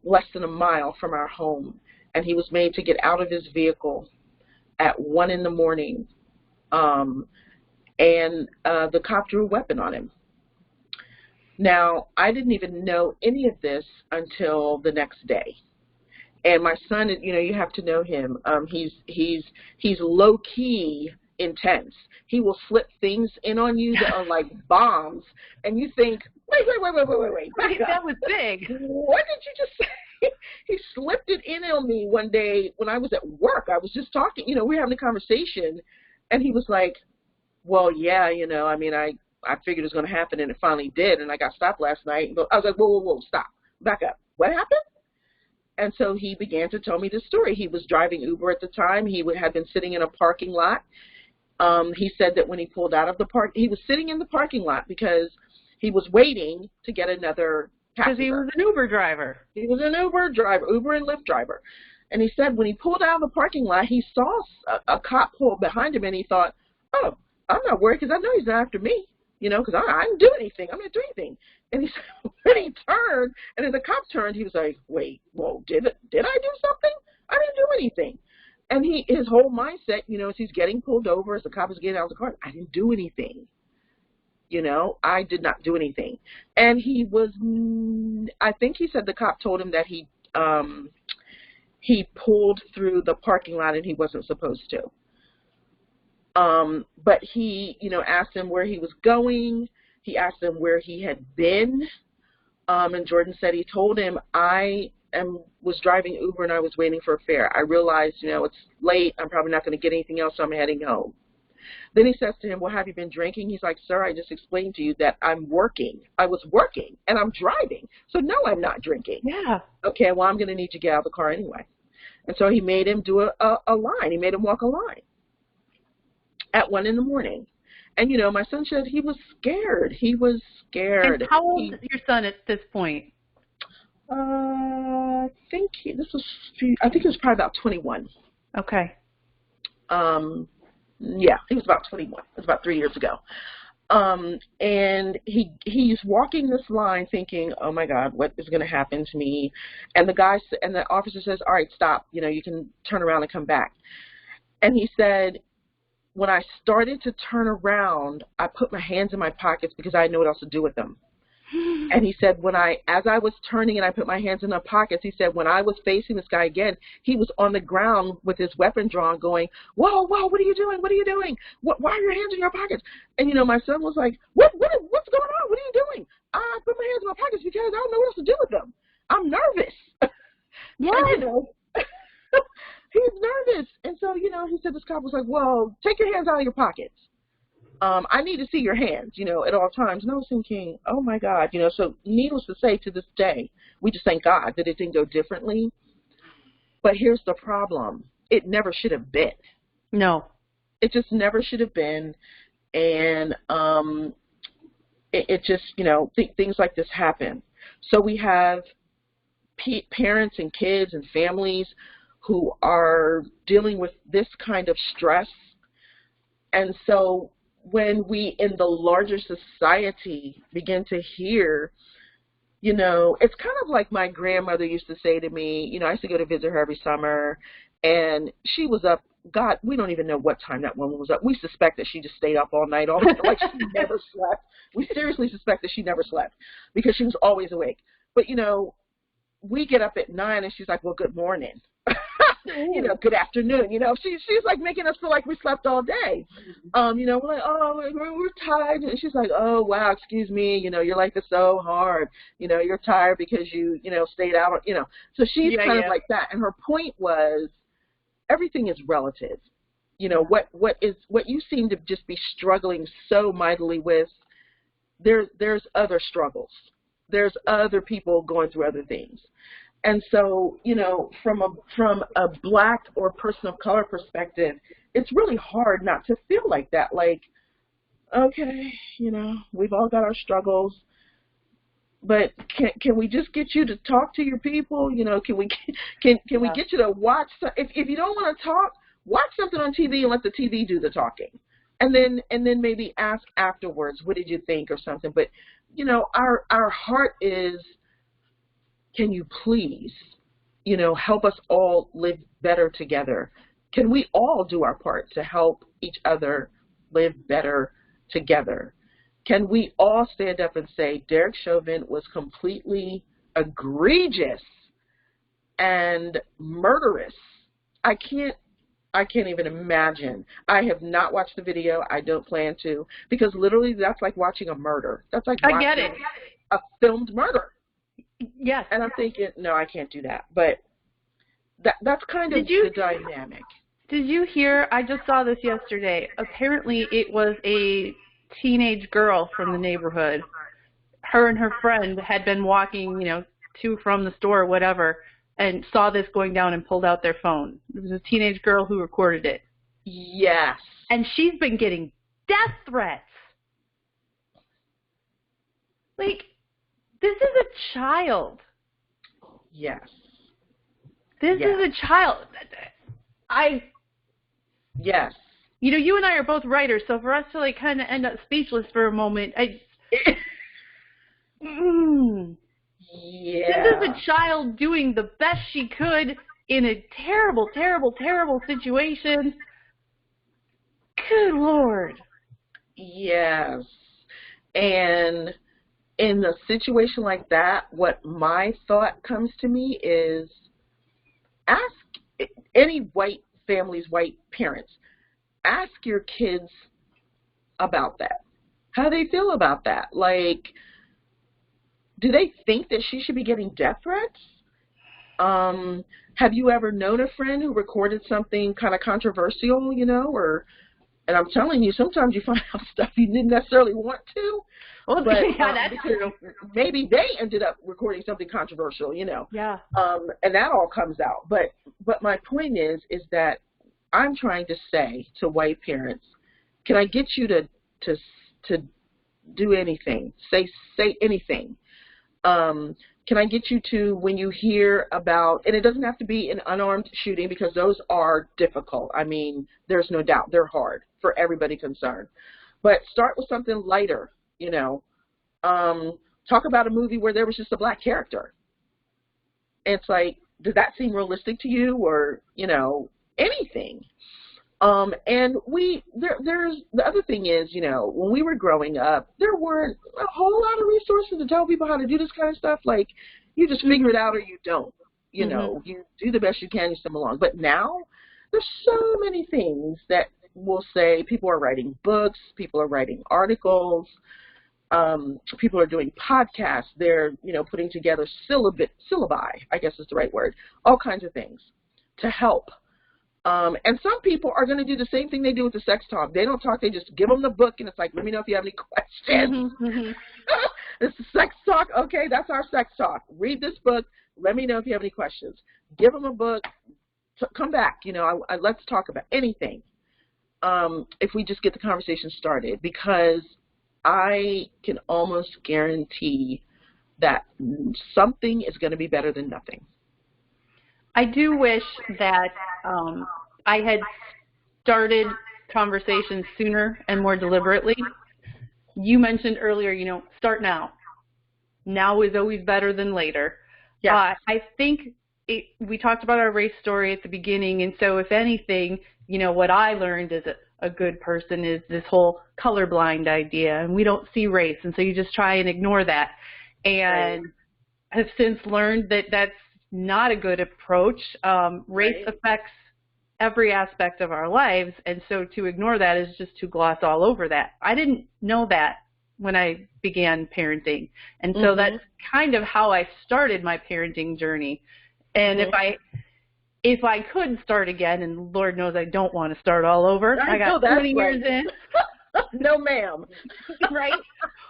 less than a mile from our home, and he was made to get out of his vehicle at 1 in the morning, and the cop drew a weapon on him. Now, I didn't even know any of this until the next day. And my son, you know, you have to know him. He's low key intense. He will slip things in on you that are like bombs, and you think, wait. That was big. What did you just say? He slipped it in on me one day when I was at work. I was just talking, you know, we were having a conversation, and he was like, well, yeah, you know, I mean, I figured it was going to happen, and it finally did, and I got stopped last night. I was like, whoa, stop, back up. What happened? And so he began to tell me this story. He was driving Uber at the time. He had been sitting in a parking lot. He said that when he pulled out of the he was sitting in the parking lot because he was waiting to get another passenger. Because he was an Uber driver. He was an Uber driver, Uber and Lyft driver. And he said when he pulled out of the parking lot, he saw a cop pull behind him, and he thought, oh, I'm not worried because I know he's not after me, you know, because I didn't do anything. I'm not doing anything. And he said, when he turned, and as the cop turned, he was like, wait, whoa, did I do something? I didn't do anything. And his whole mindset, you know, as he's getting pulled over, as the cop is getting out of the car, I didn't do anything. You know, I did not do anything. And he was, I think he said the cop told him that he pulled through the parking lot and he wasn't supposed to. But he, you know, asked him where he was going. He asked him where he had been. And Jordan said he told him, was driving Uber and I was waiting for a fare. I realized, you know, it's late. I'm probably not going to get anything else, so I'm heading home. Then he says to him, well, have you been drinking? He's like, sir, I just explained to you that I'm working. I was working and I'm driving. So no, I'm not drinking. Yeah. Okay, well, I'm going to need you to get out of the car anyway. And so he made him do a line. He made him walk a line at 1 in the morning. And, you know, my son said he was scared. He was scared. And how old is your son at this point? I think he was probably about 21. Okay. Yeah, he was about 21. It was about 3 years ago. And he's walking this line thinking, oh my God, what is going to happen to me? And the officer says, all right, stop. You know, you can turn around and come back. And he said, when I started to turn around, I put my hands in my pockets because I didn't know what else to do with them. And he said, as I was turning and I put my hands in my pockets, he said, when I was facing this guy again, he was on the ground with his weapon drawn going, whoa, what are you doing? What are you doing? Why are your hands in your pockets? And, you know, my son was like, what's going on? What are you doing? I put my hands in my pockets because I don't know what else to do with them. I'm nervous. Yeah. And, you know, he's nervous. And so, you know, he said, this cop was like, well, take your hands out of your pockets. I need to see your hands, you know, at all times. And I was thinking, oh, my God, you know, so needless to say, to this day, we just thank God that it didn't go differently. But here's the problem. It never should have been. No. It just never should have been. And it just, you know, things like this happen. So we have parents and kids and families who are dealing with this kind of stress. And so when we in the larger society begin to hear, you know, it's kind of like my grandmother used to say to me, you know, I used to go to visit her every summer, and she was up, God, we don't even know what time that woman was up. We suspect that she just stayed up all night, like she never slept. We seriously suspect that she never slept because she was always awake. But, you know, we get up at 9 and she's like, well, good morning. You know, good afternoon. You know, she's like making us feel like we slept all day. You know, we're like, oh, we're tired. And she's like, oh, wow, excuse me. You know, your life is so hard. You know, you're tired because you know, stayed out, you know. So she's kind of like that. And her point was everything is relative. You know, what you seem to just be struggling so mightily with, there's other struggles. There's other people going through other things. And so, you know, from a Black or person of color perspective, it's really hard not to feel like that. Like, okay, you know, we've all got our struggles. but can we just get you to talk to your people? You know, can we get you to watch? If you don't want to talk, watch something on TV and let the TV do the talking, and then maybe ask afterwards, what did you think or something. But you know, our heart is, can you please, you know, help us all live better together? Can we all do our part to help each other live better together? Can we all stand up and say Derek Chauvin was completely egregious and murderous? I can't even imagine. I have not watched the video. I don't plan to, because literally that's like watching a murder. That's like watching a filmed murder. Yes. And I'm thinking, no, I can't do that. But that's kind of the dynamic. Did you hear, I just saw this yesterday, apparently it was a teenage girl from the neighborhood. Her and her friend had been walking, you know, to from the store or whatever, and saw this going down and pulled out their phone. It was a teenage girl who recorded it. Yes. And she's been getting death threats. Like, this is a child. Yes. This is a child. Yes. You know, you and I are both writers, so for us to like kind of end up speechless for a moment, Yeah. This is a child doing the best she could in a terrible, terrible, terrible situation. Good Lord. Yes. And in a situation like that, what my thought comes to me is, ask any white families, white parents, ask your kids about that. How do they feel about that? Like, do they think that she should be getting death threats? Have you ever known a friend who recorded something kind of controversial, you know, and I'm telling you, sometimes you find out stuff you didn't necessarily want to. Well, but, yeah, that's true. Maybe they ended up recording something controversial, you know. Yeah. And that all comes out. But my point is that I'm trying to say to white parents, can I get you to do anything? Say anything. Can I get you to, when you hear about, and it doesn't have to be an unarmed shooting, because those are difficult. I mean, there's no doubt they're hard for everybody concerned. But start with something lighter, you know. Talk about a movie where there was just a black character. It's like, does that seem realistic to you? Or, you know, anything. And there's the other thing is, you know, when we were growing up, there weren't a whole lot of resources to tell people how to do this kind of stuff. Like, you just figure it out or you don't. You know, you do the best you can, you stumble along. But now there's so many things that will say people are writing books, people are writing articles, people are doing podcasts. They're, you know, putting together syllabi, I guess is the right word, all kinds of things to help. And some people are going to do the same thing they do with the sex talk. They don't talk, they just give them the book, and it's like, let me know if you have any questions. It's the sex talk. Okay, that's our sex talk. Read this book. Let me know if you have any questions. Give them a book. Come back. You know, let's talk about anything if we just get the conversation started, because I can almost guarantee that something is going to be better than nothing. I do wish that I had started conversations sooner and more deliberately. You mentioned earlier, you know, start now. Now is always better than later. Yeah. I think we talked about our race story at the beginning, and so if anything, you know, what I learned as a good person is this whole colorblind idea, and we don't see race, and so you just try and ignore that. And have since learned that that's not a good approach. Race affects every aspect of our lives, and so to ignore that is just to gloss all over that. I didn't know that when I began parenting, and so that's kind of how I started my parenting journey. And if I could start again, and Lord knows I don't want to start all over. I got 20 years in. No, ma'am. Right?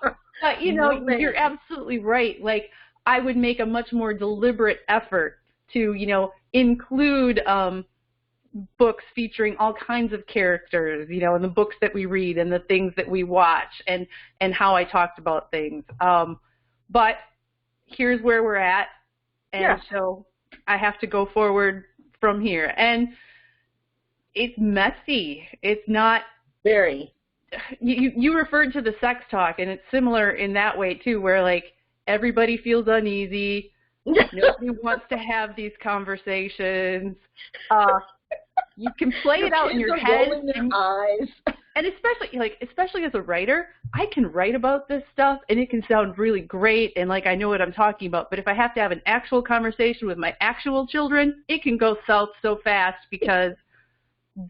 But, you know, you're absolutely right. Like, I would make a much more deliberate effort to, you know, include books featuring all kinds of characters, you know, in the books that we read and the things that we watch, and how I talked about things. But here's where we're at, and so I have to go forward from here. And it's messy. It's not very. You referred to the sex talk, and it's similar in that way too, where like everybody feels uneasy. Nobody wants to have these conversations. You can play it out in your head, and especially as a writer, I can write about this stuff, and it can sound really great, and like I know what I'm talking about. But if I have to have an actual conversation with my actual children, it can go south so fast because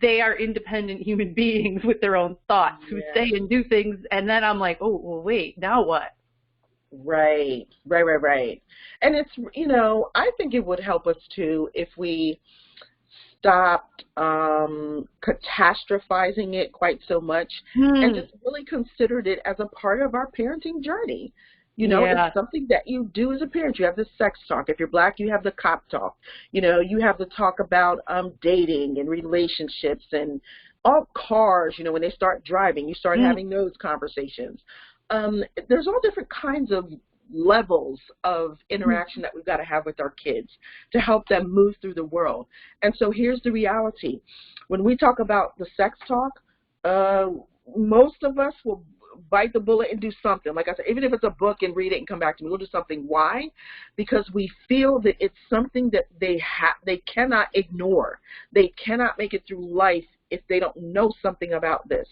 they are independent human beings with their own thoughts who say and do things, and then I'm like, oh, well, wait, now what? Right. And it's, I think it would help us too if we stopped catastrophizing it quite so much and just really considered it as a part of our parenting journey. It's something that you do as a parent. You have the sex talk. If you're Black, you have the cop talk. You have the talk about dating and relationships and all cars. When they start driving, you start having those conversations. There's all different kinds of levels of interaction that we've got to have with our kids to help them move through the world. And so here's the reality. When we talk about the sex talk, most of us will bite the bullet and do something. Like I said, even if it's a book and read it and come back to me, we'll do something. Why? Because we feel that it's something that they cannot ignore. They cannot make it through life if they don't know something about this.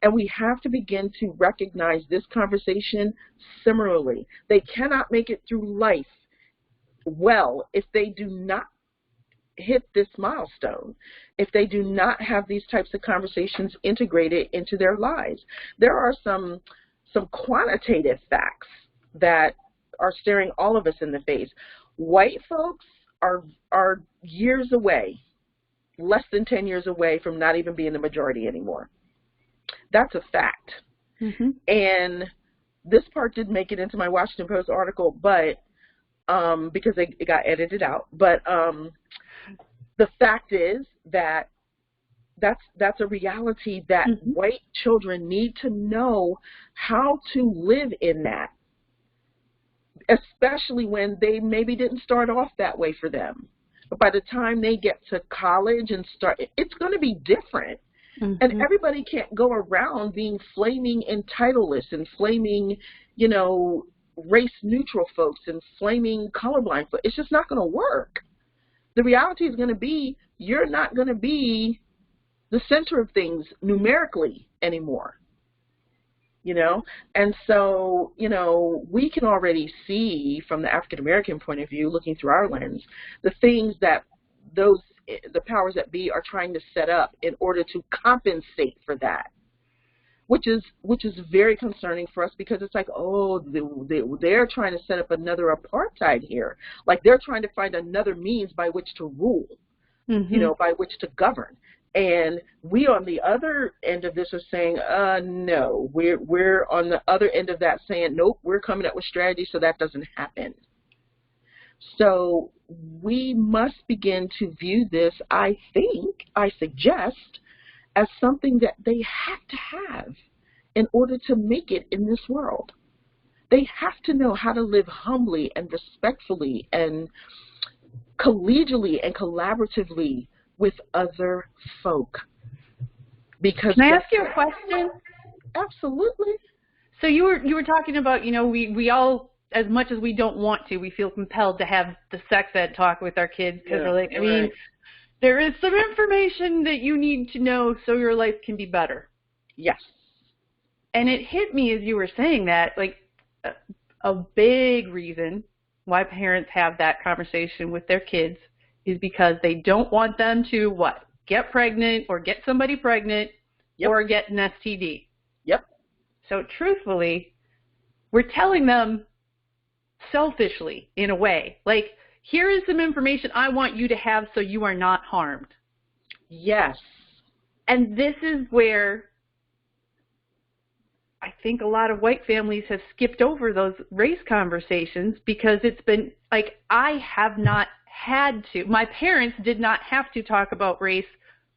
And we have to begin to recognize this conversation similarly. They cannot make it through life well if they do not hit this milestone, if they do not have these types of conversations integrated into their lives. There are some quantitative facts that are staring all of us in the face. White folks are years away, less than 10 years away from not even being the majority anymore. That's a fact. And this part didn't make it into my Washington Post article, but because it got edited out. But the fact is that that's a reality that white children need to know how to live in that, especially when they maybe didn't start off that way for them. But by the time they get to college and start, it's going to be different. And everybody can't go around being flaming entitledists and flaming, race-neutral folks and flaming colorblind folks. It's just not going to work. The reality is going to be you're not going to be the center of things numerically anymore. And so, we can already see from the African-American point of view, looking through our lens, the things that the powers that be are trying to set up in order to compensate for that, which is very concerning for us, because it's like, they're trying to set up another apartheid here. Like they're trying to find another means by which to rule, by which to govern. And we on the other end of this are saying, no, we're on the other end of that saying, nope, we're coming up with strategies so that doesn't happen. So we must begin to view this, I suggest, as something that they have to have in order to make it in this world. They have to know how to live humbly and respectfully and collegially and collaboratively with other folk. Because can I ask you a question? Absolutely. So you were talking about, we all, as much as we don't want to, we feel compelled to have the sex ed talk with our kids because we're like, there is some information that you need to know so your life can be better. Yes. And it hit me as you were saying that, like a big reason why parents have that conversation with their kids is because they don't want them to, get pregnant or get somebody pregnant or get an STD. Yep. So truthfully, we're telling them selfishly, in a way, like, here is some information I want you to have so you are not harmed. Yes. And this is where I think a lot of white families have skipped over those race conversations, because it's been like, I have not had to. My parents did not have to talk about race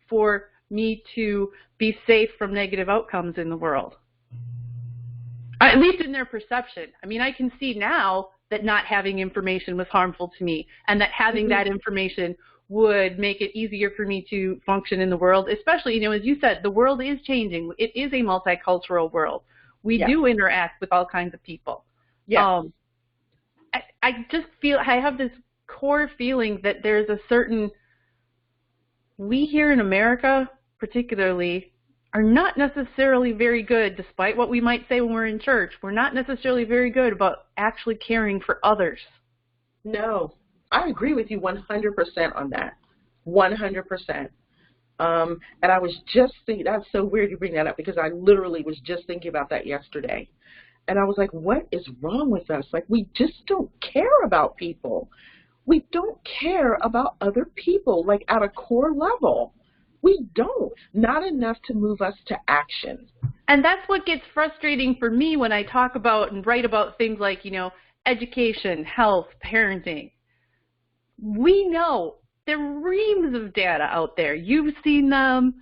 for me to be safe from negative outcomes in the world. At least in their perception. I mean, I can see now that not having information was harmful to me, and that having that information would make it easier for me to function in the world, especially, you know, as you said, the world is changing. It is a multicultural world. We do interact with all kinds of people. Yeah. I just feel, I have this core feeling that there's a certain, we here in America particularly are not necessarily very good, despite what we might say when we're in church, we're not necessarily very good about actually caring for others. No, I agree with you 100% on that. 100%. And I was just thinking, that's so weird you bring that up, because I literally was just thinking about that yesterday. And I was like, what is wrong with us? Like, we just don't care about people. We don't care about other people, like at a core level. We don't. Not enough to move us to action. And that's what gets frustrating for me when I talk about and write about things like, you know, education, health, parenting. We know there are reams of data out there. You've seen them,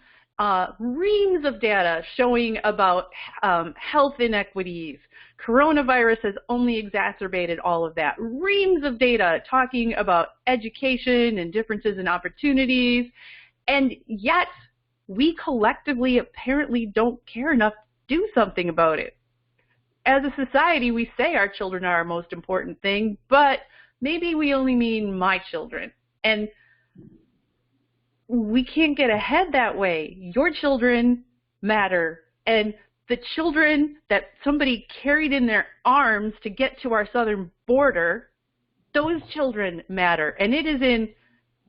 reams of data showing about health inequities. Coronavirus has only exacerbated all of that. Reams of data talking about education and differences in opportunities. And yet, we collectively apparently don't care enough to do something about it. As a society, we say our children are our most important thing, but maybe we only mean my children. And we can't get ahead that way. Your children matter. And the children that somebody carried in their arms to get to our southern border, those children matter. And it is in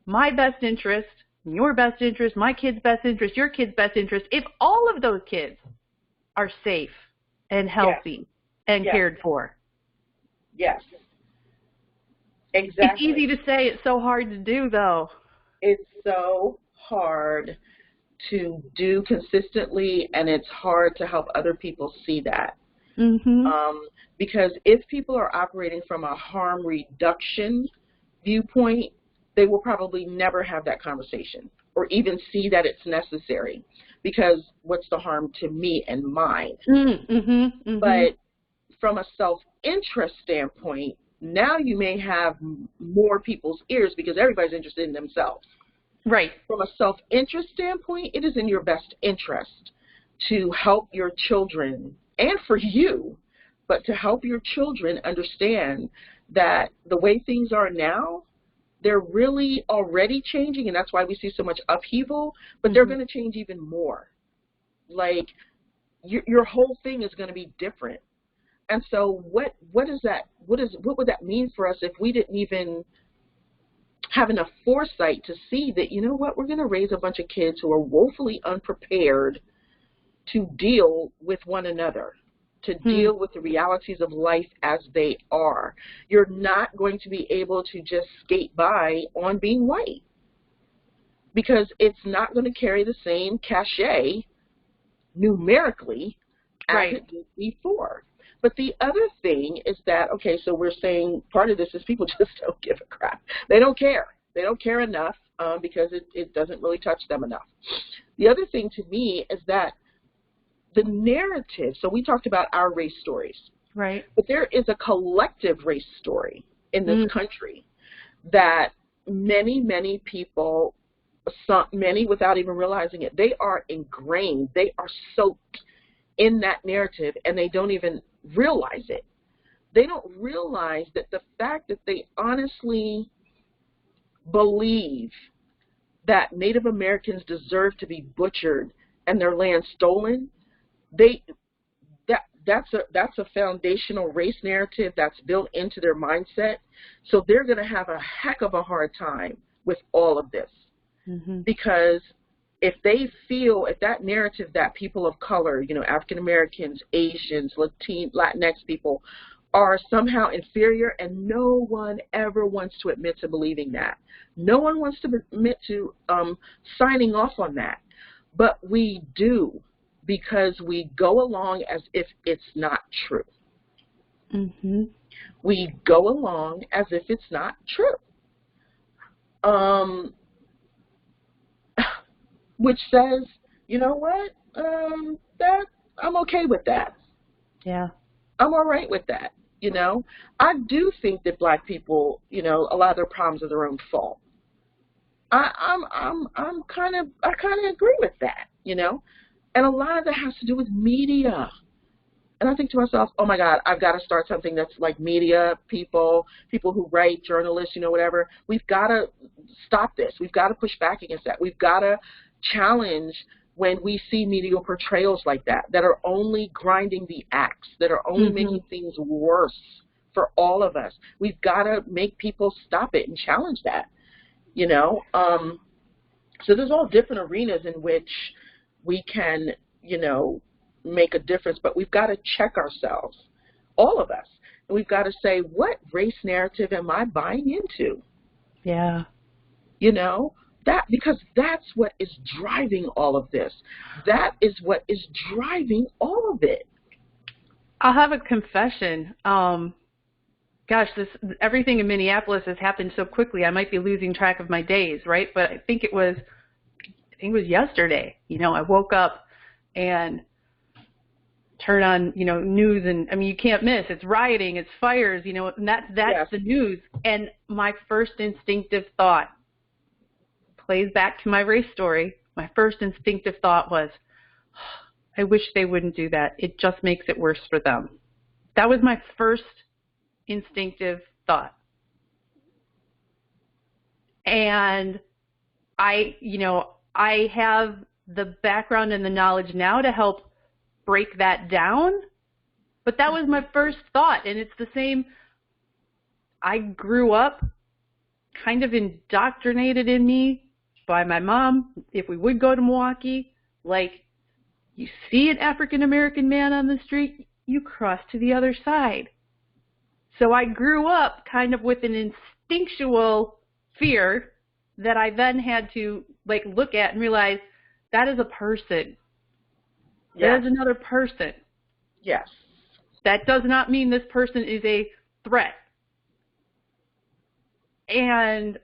my best interest, your best interest, my kid's best interest, your kid's best interest, if all of those kids are safe and healthy and cared for. Yes. Exactly. It's easy to say, it's so hard to do, though. It's so hard to do consistently, and it's hard to help other people see that. Because if people are operating from a harm reduction viewpoint, they will probably never have that conversation or even see that it's necessary, because what's the harm to me and mine? But from a self-interest standpoint, now you may have more people's ears because everybody's interested in themselves. Right. From a self-interest standpoint, it is in your best interest to help your children, and for you, but to help your children understand that the way things are now, they're really already changing, and that's why we see so much upheaval, but they're going to change even more. Like, your whole thing is going to be different. And so what would that mean for us if we didn't even have enough foresight to see that, you know what, we're going to raise a bunch of kids who are woefully unprepared to deal with one another, to deal with the realities of life as they are. You're not going to be able to just skate by on being white, because it's not going to carry the same cachet numerically as it did before. But the other thing is that, okay, so we're saying part of this is people just don't give a crap. They don't care. They don't care enough because it doesn't really touch them enough. The other thing to me is that the narrative, so we talked about our race stories. Right. But there is a collective race story in this country that many people, many without even realizing it, they are ingrained, they are soaked in that narrative, and they don't even realize it. They don't realize that the fact that they honestly believe that Native Americans deserve to be butchered and their land stolen, that's a foundational race narrative that's built into their mindset. So they're going to have a heck of a hard time with all of this, because if they feel, if that narrative that people of color, you know, African Americans, Asians, Latinx people are somehow inferior, and no one ever wants to admit to believing that. No one wants to admit to signing off on that. But we do, because we go along as if it's not true. We go along as if it's not true. Which says, you know what, that I'm okay with that. Yeah. I'm all right with that. You know, I do think that black people, you know, a lot of their problems are their own fault. I kind of agree with that, you know, and a lot of that has to do with media. And I think to myself, oh my God, I've got to start something that's like media people who write, journalists, you know, whatever. We've got to stop this. We've got to push back against that. We've got to challenge when we see media portrayals like that are only grinding the axe, that are only making things worse for all of us. We've got to make people stop it and challenge that, you know. So there's all different arenas in which we can, you know, make a difference, but we've got to check ourselves, all of us, and we've got to say, what race narrative am I buying into? Yeah. You know, that, because that's what is driving all of this. That is what is driving all of it. I'll have a confession. Gosh, everything in Minneapolis has happened so quickly. I might be losing track of my days, right? But I think it was yesterday. You know, I woke up and turn on, you know, news, and I mean, you can't miss. It's rioting, it's fires, you know, and that's Yes. the news. And my first instinctive thought plays back to my race story. My first instinctive thought was, I wish they wouldn't do that. It just makes it worse for them. That was my first instinctive thought. And I have the background and the knowledge now to help break that down, but that was my first thought. And it's the same. I grew up kind of indoctrinated in me by my mom. If we would go to Milwaukee, like, you see an African American man on the street, you cross to the other side. So I grew up kind of with an instinctual fear that I then had to like look at and realize that is a person. Yes. That is another person. Yes. That does not mean this person is a threat. And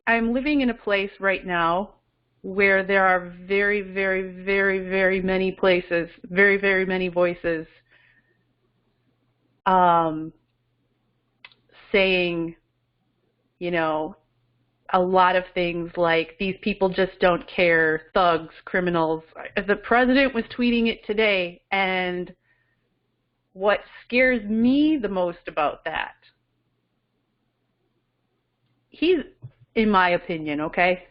I'm living in a place right now where there are very, very, very, very many places, very, very many voices saying, you know, a lot of things like, these people just don't care, thugs, criminals. The president was tweeting it today, and what scares me the most about that, he's, in my opinion, okay,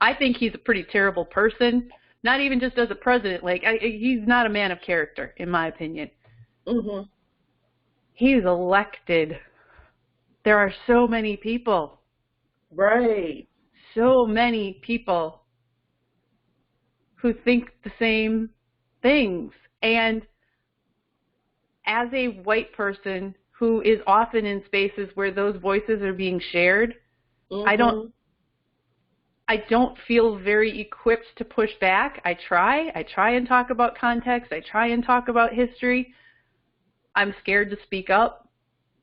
I think he's a pretty terrible person, not even just as a president. Like, he's not a man of character, in my opinion. Mm-hmm. He's elected. There are so many people. Right. So many people who think the same things. And as a white person who is often in spaces where those voices are being shared, I don't feel very equipped to push back. I try and talk about context. I try and talk about history. I'm scared to speak up.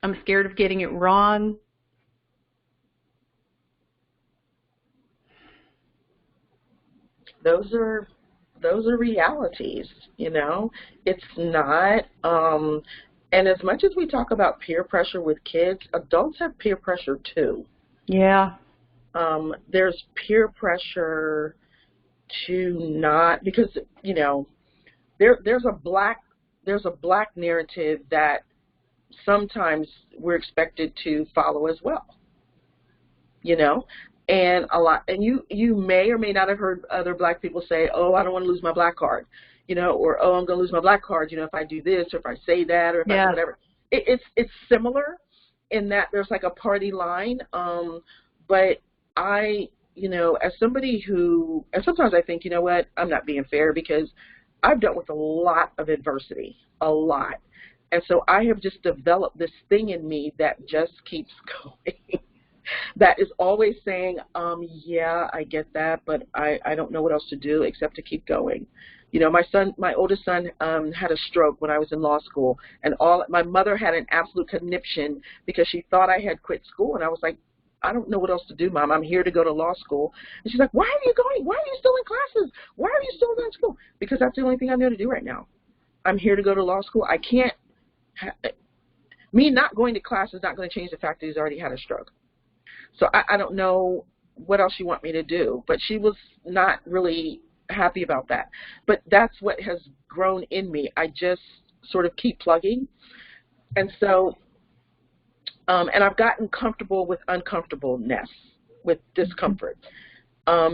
I'm scared of getting it wrong. Those are realities, you know. It's not, and as much as we talk about peer pressure with kids, adults have peer pressure too. Yeah. There's peer pressure to not, because, you know, there's a black narrative that sometimes we're expected to follow as well, you know. And you may or may not have heard other black people say, oh, I don't want to lose my black card, you know, or, oh, I'm going to lose my black card, you know, if I do this, or if I say that, or if I do whatever. It's similar in that there's like a party line, but I, you know, as somebody who, and sometimes I think, you know what, I'm not being fair, because I've dealt with a lot of adversity, a lot. And so I have just developed this thing in me that just keeps going. That is always saying, yeah, I get that, but I don't know what else to do except to keep going. You know, my oldest son had a stroke when I was in law school, and my mother had an absolute conniption because she thought I had quit school, and I was like, I don't know what else to do, Mom. I'm here to go to law school. And she's like, why are you going? Why are you still in classes? Why are you still in school? Because that's the only thing I know to do right now. I'm here to go to law school. I can't, me not going to class is not going to change the fact that he's already had a stroke. So I don't know what else you want me to do. But she was not really happy about that. But that's what has grown in me. I just sort of keep plugging. And so, and I've gotten comfortable with uncomfortableness, with discomfort,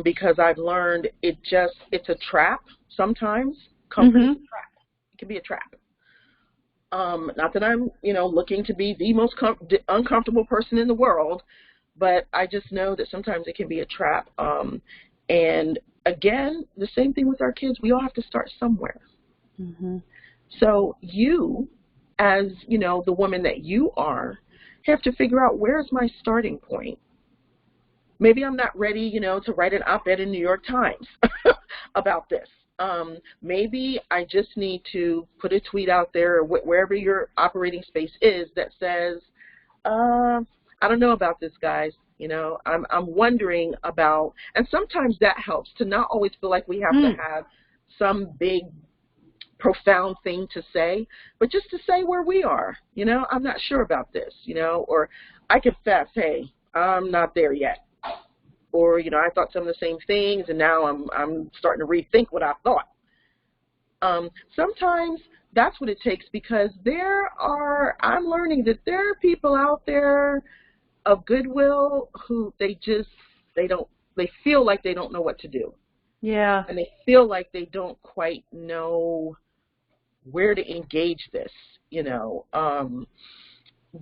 because I've learned it's a trap sometimes. Comfort is a trap. It can be a trap. Not that I'm, looking to be the most uncomfortable person in the world, but I just know that sometimes it can be a trap. And again, the same thing with our kids. We all have to start somewhere. So you, as, the woman that you are, have to figure out, where's my starting point? Maybe I'm not ready, to write an op-ed in New York Times about this. Maybe I just need to put a tweet out there, or wherever your operating space is, that says, I don't know about this, guys. I'm wondering about, and sometimes that helps to not always feel like we have to have some big, profound thing to say, but just to say where we are. I'm not sure about this, or I confess, hey, I'm not there yet. Or, I thought some of the same things, and now I'm starting to rethink what I thought. Sometimes that's what it takes, because I'm learning that there are people out there of goodwill who they feel like they don't know what to do. Yeah. And they feel like they don't quite know where to engage this,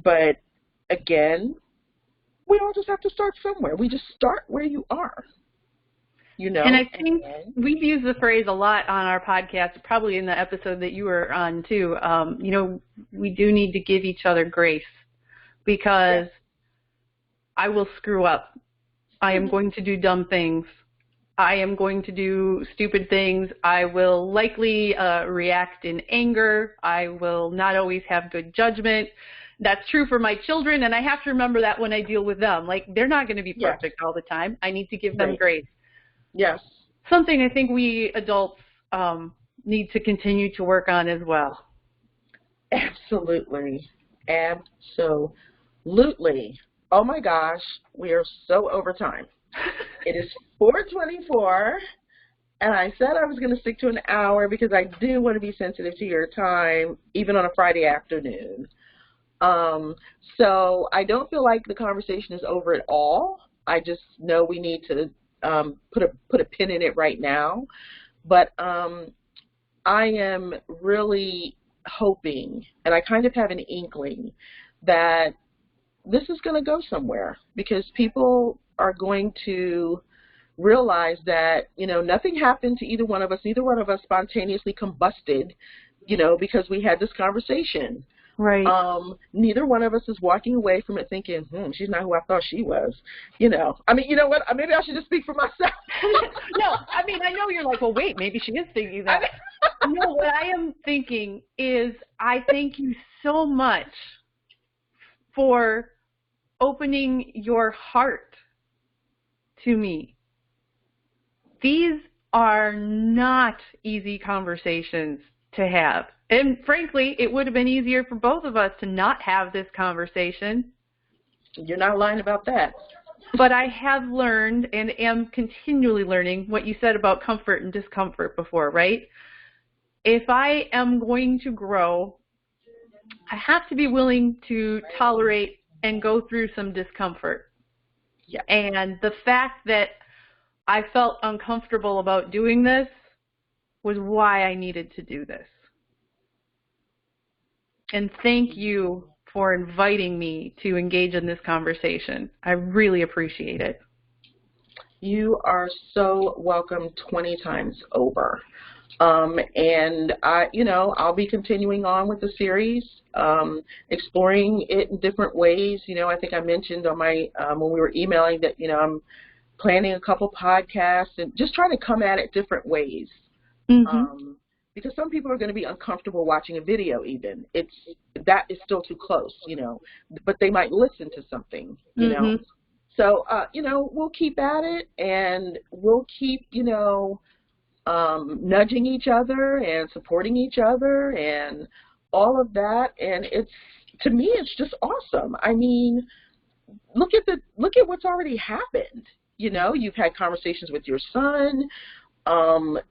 but again, we all just have to start somewhere. We just start where you are, And I think we've used the phrase a lot on our podcast, probably in the episode that you were on too. We do need to give each other grace, because I will screw up. I am going to do dumb things. I am going to do stupid things. I will likely react in anger. I will not always have good judgment. That's true for my children, and I have to remember that when I deal with them. Like, they're not going to be perfect all the time. I need to give them grace. Yes. Something I think we adults need to continue to work on as well. Absolutely. Absolutely. Oh, my gosh. We are so over time. It is 4:24, and I said I was going to stick to an hour because I do want to be sensitive to your time, even on a Friday afternoon. So I don't feel like the conversation is over at all. I just know we need to put a pin in it right now. But I am really hoping, and I kind of have an inkling, that this is going to go somewhere, because people are going to realize that, nothing happened to either one of us. Neither one of us spontaneously combusted, because we had this conversation. Right. Neither one of us is walking away from it thinking, she's not who I thought she was. I mean, you know what? Maybe I should just speak for myself. No, I mean, I know you're like, well, wait, maybe she is thinking that. No, what I am thinking is, I thank you so much for opening your heart to me. These are not easy conversations to have. And frankly, it would have been easier for both of us to not have this conversation. You're not lying about that. But I have learned, and am continually learning, what you said about comfort and discomfort before, right? If I am going to grow, I have to be willing to tolerate and go through some discomfort. Yeah. And the fact that I felt uncomfortable about doing this was why I needed to do this. And thank you for inviting me to engage in this conversation. I really appreciate it. You are so welcome 20 times over. And I'll be continuing on with the series, exploring it in different ways. I think I mentioned on my, when we were emailing that, I'm planning a couple podcasts and just trying to come at it different ways. Mm-hmm. Because some people are going to be uncomfortable watching a video even. That is still too close, but they might listen to something, know. So, we'll keep at it, and we'll keep, nudging each other and supporting each other and all of that. And to me, it's just awesome. I mean, look at what's already happened. You know, you've had conversations with your son.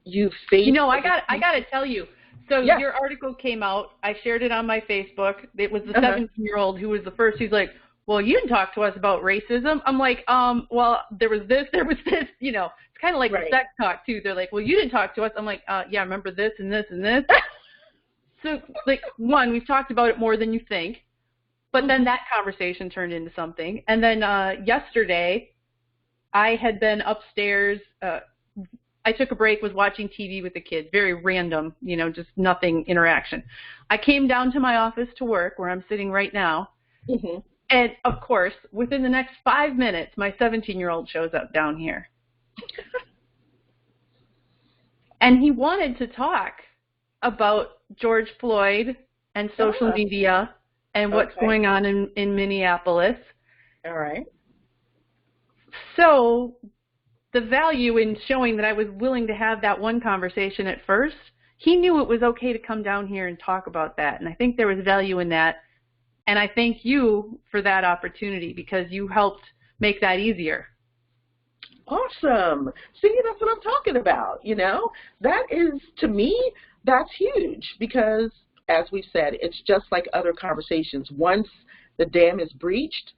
You've faced. You know, I got to tell you. So your article came out. I shared it on my Facebook. It was the 17-year-old who was the first. He's like, well, you didn't talk to us about racism. I'm like, well, there was this. You know, it's kind of like sex talk, too. They're like, well, you didn't talk to us. I'm like, yeah, remember this and this and this. So, like, one, we've talked about it more than you think. But then that conversation turned into something. And then yesterday, I had been upstairs. I took a break, was watching TV with the kids, very random, you know, just nothing interaction. I came down to my office to work, where I'm sitting right now. And, of course, within the next 5 minutes, my 17-year-old shows up down here. And he wanted to talk about George Floyd and social media and what's going on in Minneapolis. All right. So the value in showing that I was willing to have that one conversation at first, he knew it was okay to come down here and talk about that. And I think there was value in that. And I thank you for that opportunity because you helped make that easier. Awesome. See, that's what I'm talking about, you know. That is, to me, that's huge because, as we said, it's just like other conversations. Once the dam is breached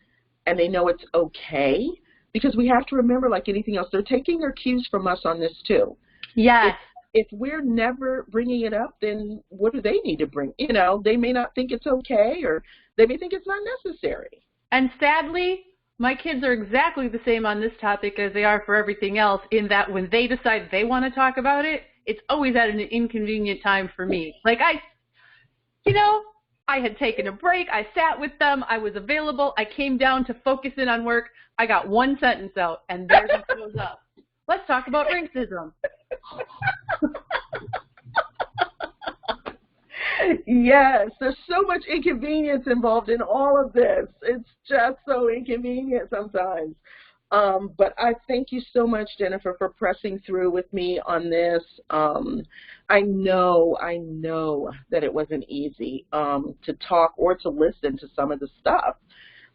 and they know it's okay, because we have to remember, like anything else, they're taking their cues from us on this too. Yes. If we're never bringing it up, then what do they need to bring? You know, they may not think it's okay, or they may think it's not necessary. And sadly, my kids are exactly the same on this topic as they are for everything else, in that when they decide they want to talk about it, it's always at an inconvenient time for me. Like I had taken a break. I sat with them. I was available. I came down to focus in on work. I got one sentence out, and there he goes up. Let's talk about racism. Yes, there's so much inconvenience involved in all of this. It's just so inconvenient sometimes. But I thank you so much, Jennifer, for pressing through with me on this. I know that it wasn't easy to talk or to listen to some of the stuff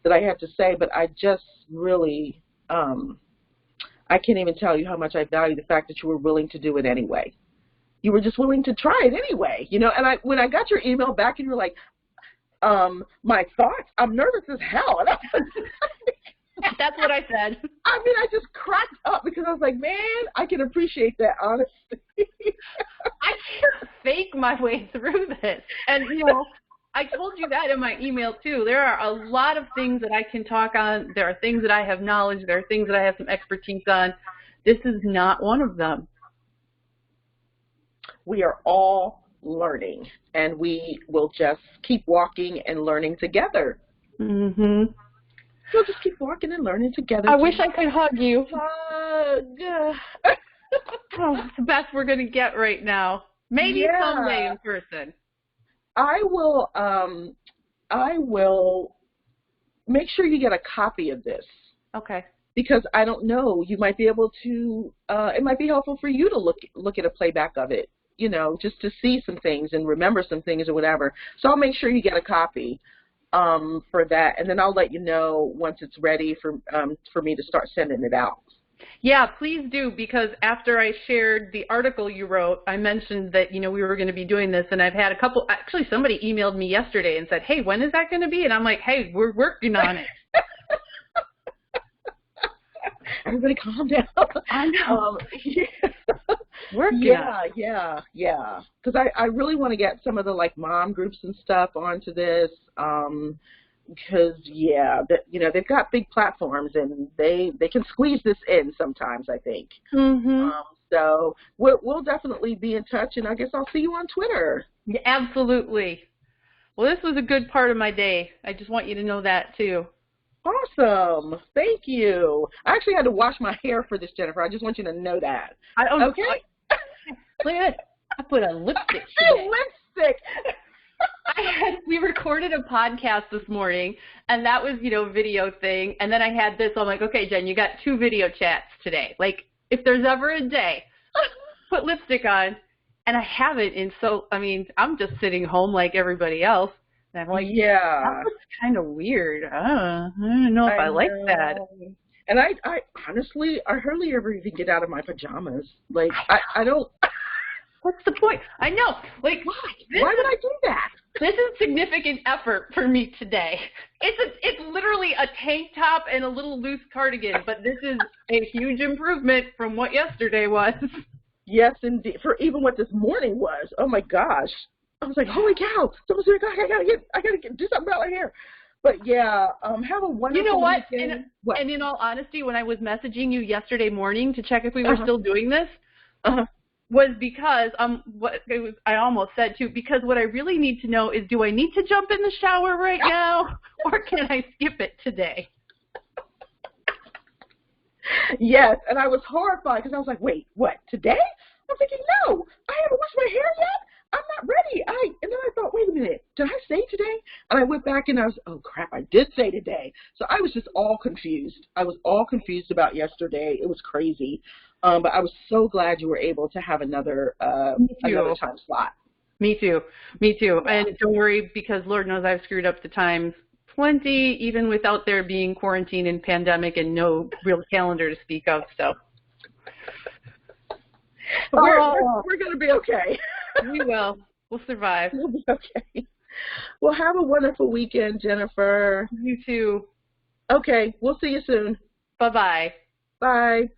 that I had to say, but I just really, I can't even tell you how much I value the fact that you were willing to do it anyway. You were just willing to try it anyway, you know. And when I got your email back and you were like, my thoughts, I'm nervous as hell. And I was That's what I said. I mean, I just cracked up because I was like, man, I can appreciate that, honestly. I can't fake my way through this. And, you know, I told you that in my email, too. There are a lot of things that I can talk on. There are things that I have knowledge. There are things that I have some expertise on. This is not one of them. We are all learning, and we will just keep walking and learning together. Mm-hmm. We'll just keep walking and learning together. I wish I could hug you. Hug. It's the best we're going to get right now. Maybe someday in person. I will make sure you get a copy of this. Okay. Because I don't know, you might be able to, it might be helpful for you to look at a playback of it, you know, just to see some things and remember some things or whatever. So I'll make sure you get a copy for that, and then I'll let you know once it's ready for me to start sending it out. Yeah, please do, because after I shared the article you wrote, I mentioned that, you know, we were going to be doing this, and I've had a couple, actually somebody emailed me yesterday and said, hey, when is that going to be? And I'm like, hey, we're working on it. Everybody calm down. I know. Working on it. Yeah. Because I really want to get some of the, like, mom groups and stuff onto this. Because, they've got big platforms, and they can squeeze this in sometimes, I think. Mm-hmm. So we'll definitely be in touch, and I guess I'll see you on Twitter. Yeah, absolutely. Well, this was a good part of my day. I just want you to know that, too. Awesome. Thank you. I actually had to wash my hair for this, Jennifer. I just want you to know that. Okay? Look at it. I put a lipstick today. Lipstick. We recorded a podcast this morning, and that was, video thing. And then I had this. I'm like, okay, Jen, you got 2 video chats today. Like, if there's ever a day put lipstick on, and I haven't. And so, I mean, I'm just sitting home like everybody else. And I'm like, yeah, that looks kind of weird. I don't know if I like that. And I honestly, I hardly ever even get out of my pajamas. Like, I don't. What's the point? I know. Like, why would I do that? This is significant effort for me today. It's literally a tank top and a little loose cardigan, but this is a huge improvement from what yesterday was. Yes, indeed. For even what this morning was. Oh my gosh. I was like, holy cow! Someone's like, I gotta do something about my hair. But yeah, have a wonderful. You know what? What? And in all honesty, when I was messaging you yesterday morning to check if we were still doing this, was because I almost said too, because what I really need to know is, do I need to jump in the shower right now, or can I skip it today? Yes, and I was horrified because I was like, wait, what, today? I'm thinking, no, I haven't washed my hair yet. I'm not ready. And then I thought, wait a minute, did I say today? And I went back and I was, oh crap, I did say today. So I was just all confused. I was all confused about yesterday. It was crazy. But I was so glad you were able to have another time slot. Me too. Yeah. And don't worry, because Lord knows I've screwed up the times plenty, even without there being quarantine and pandemic and no real calendar to speak of. So we're going to be okay. We will. We'll survive. We'll be okay. Well, have a wonderful weekend, Jennifer. You too. Okay, we'll see you soon. Bye-bye. Bye.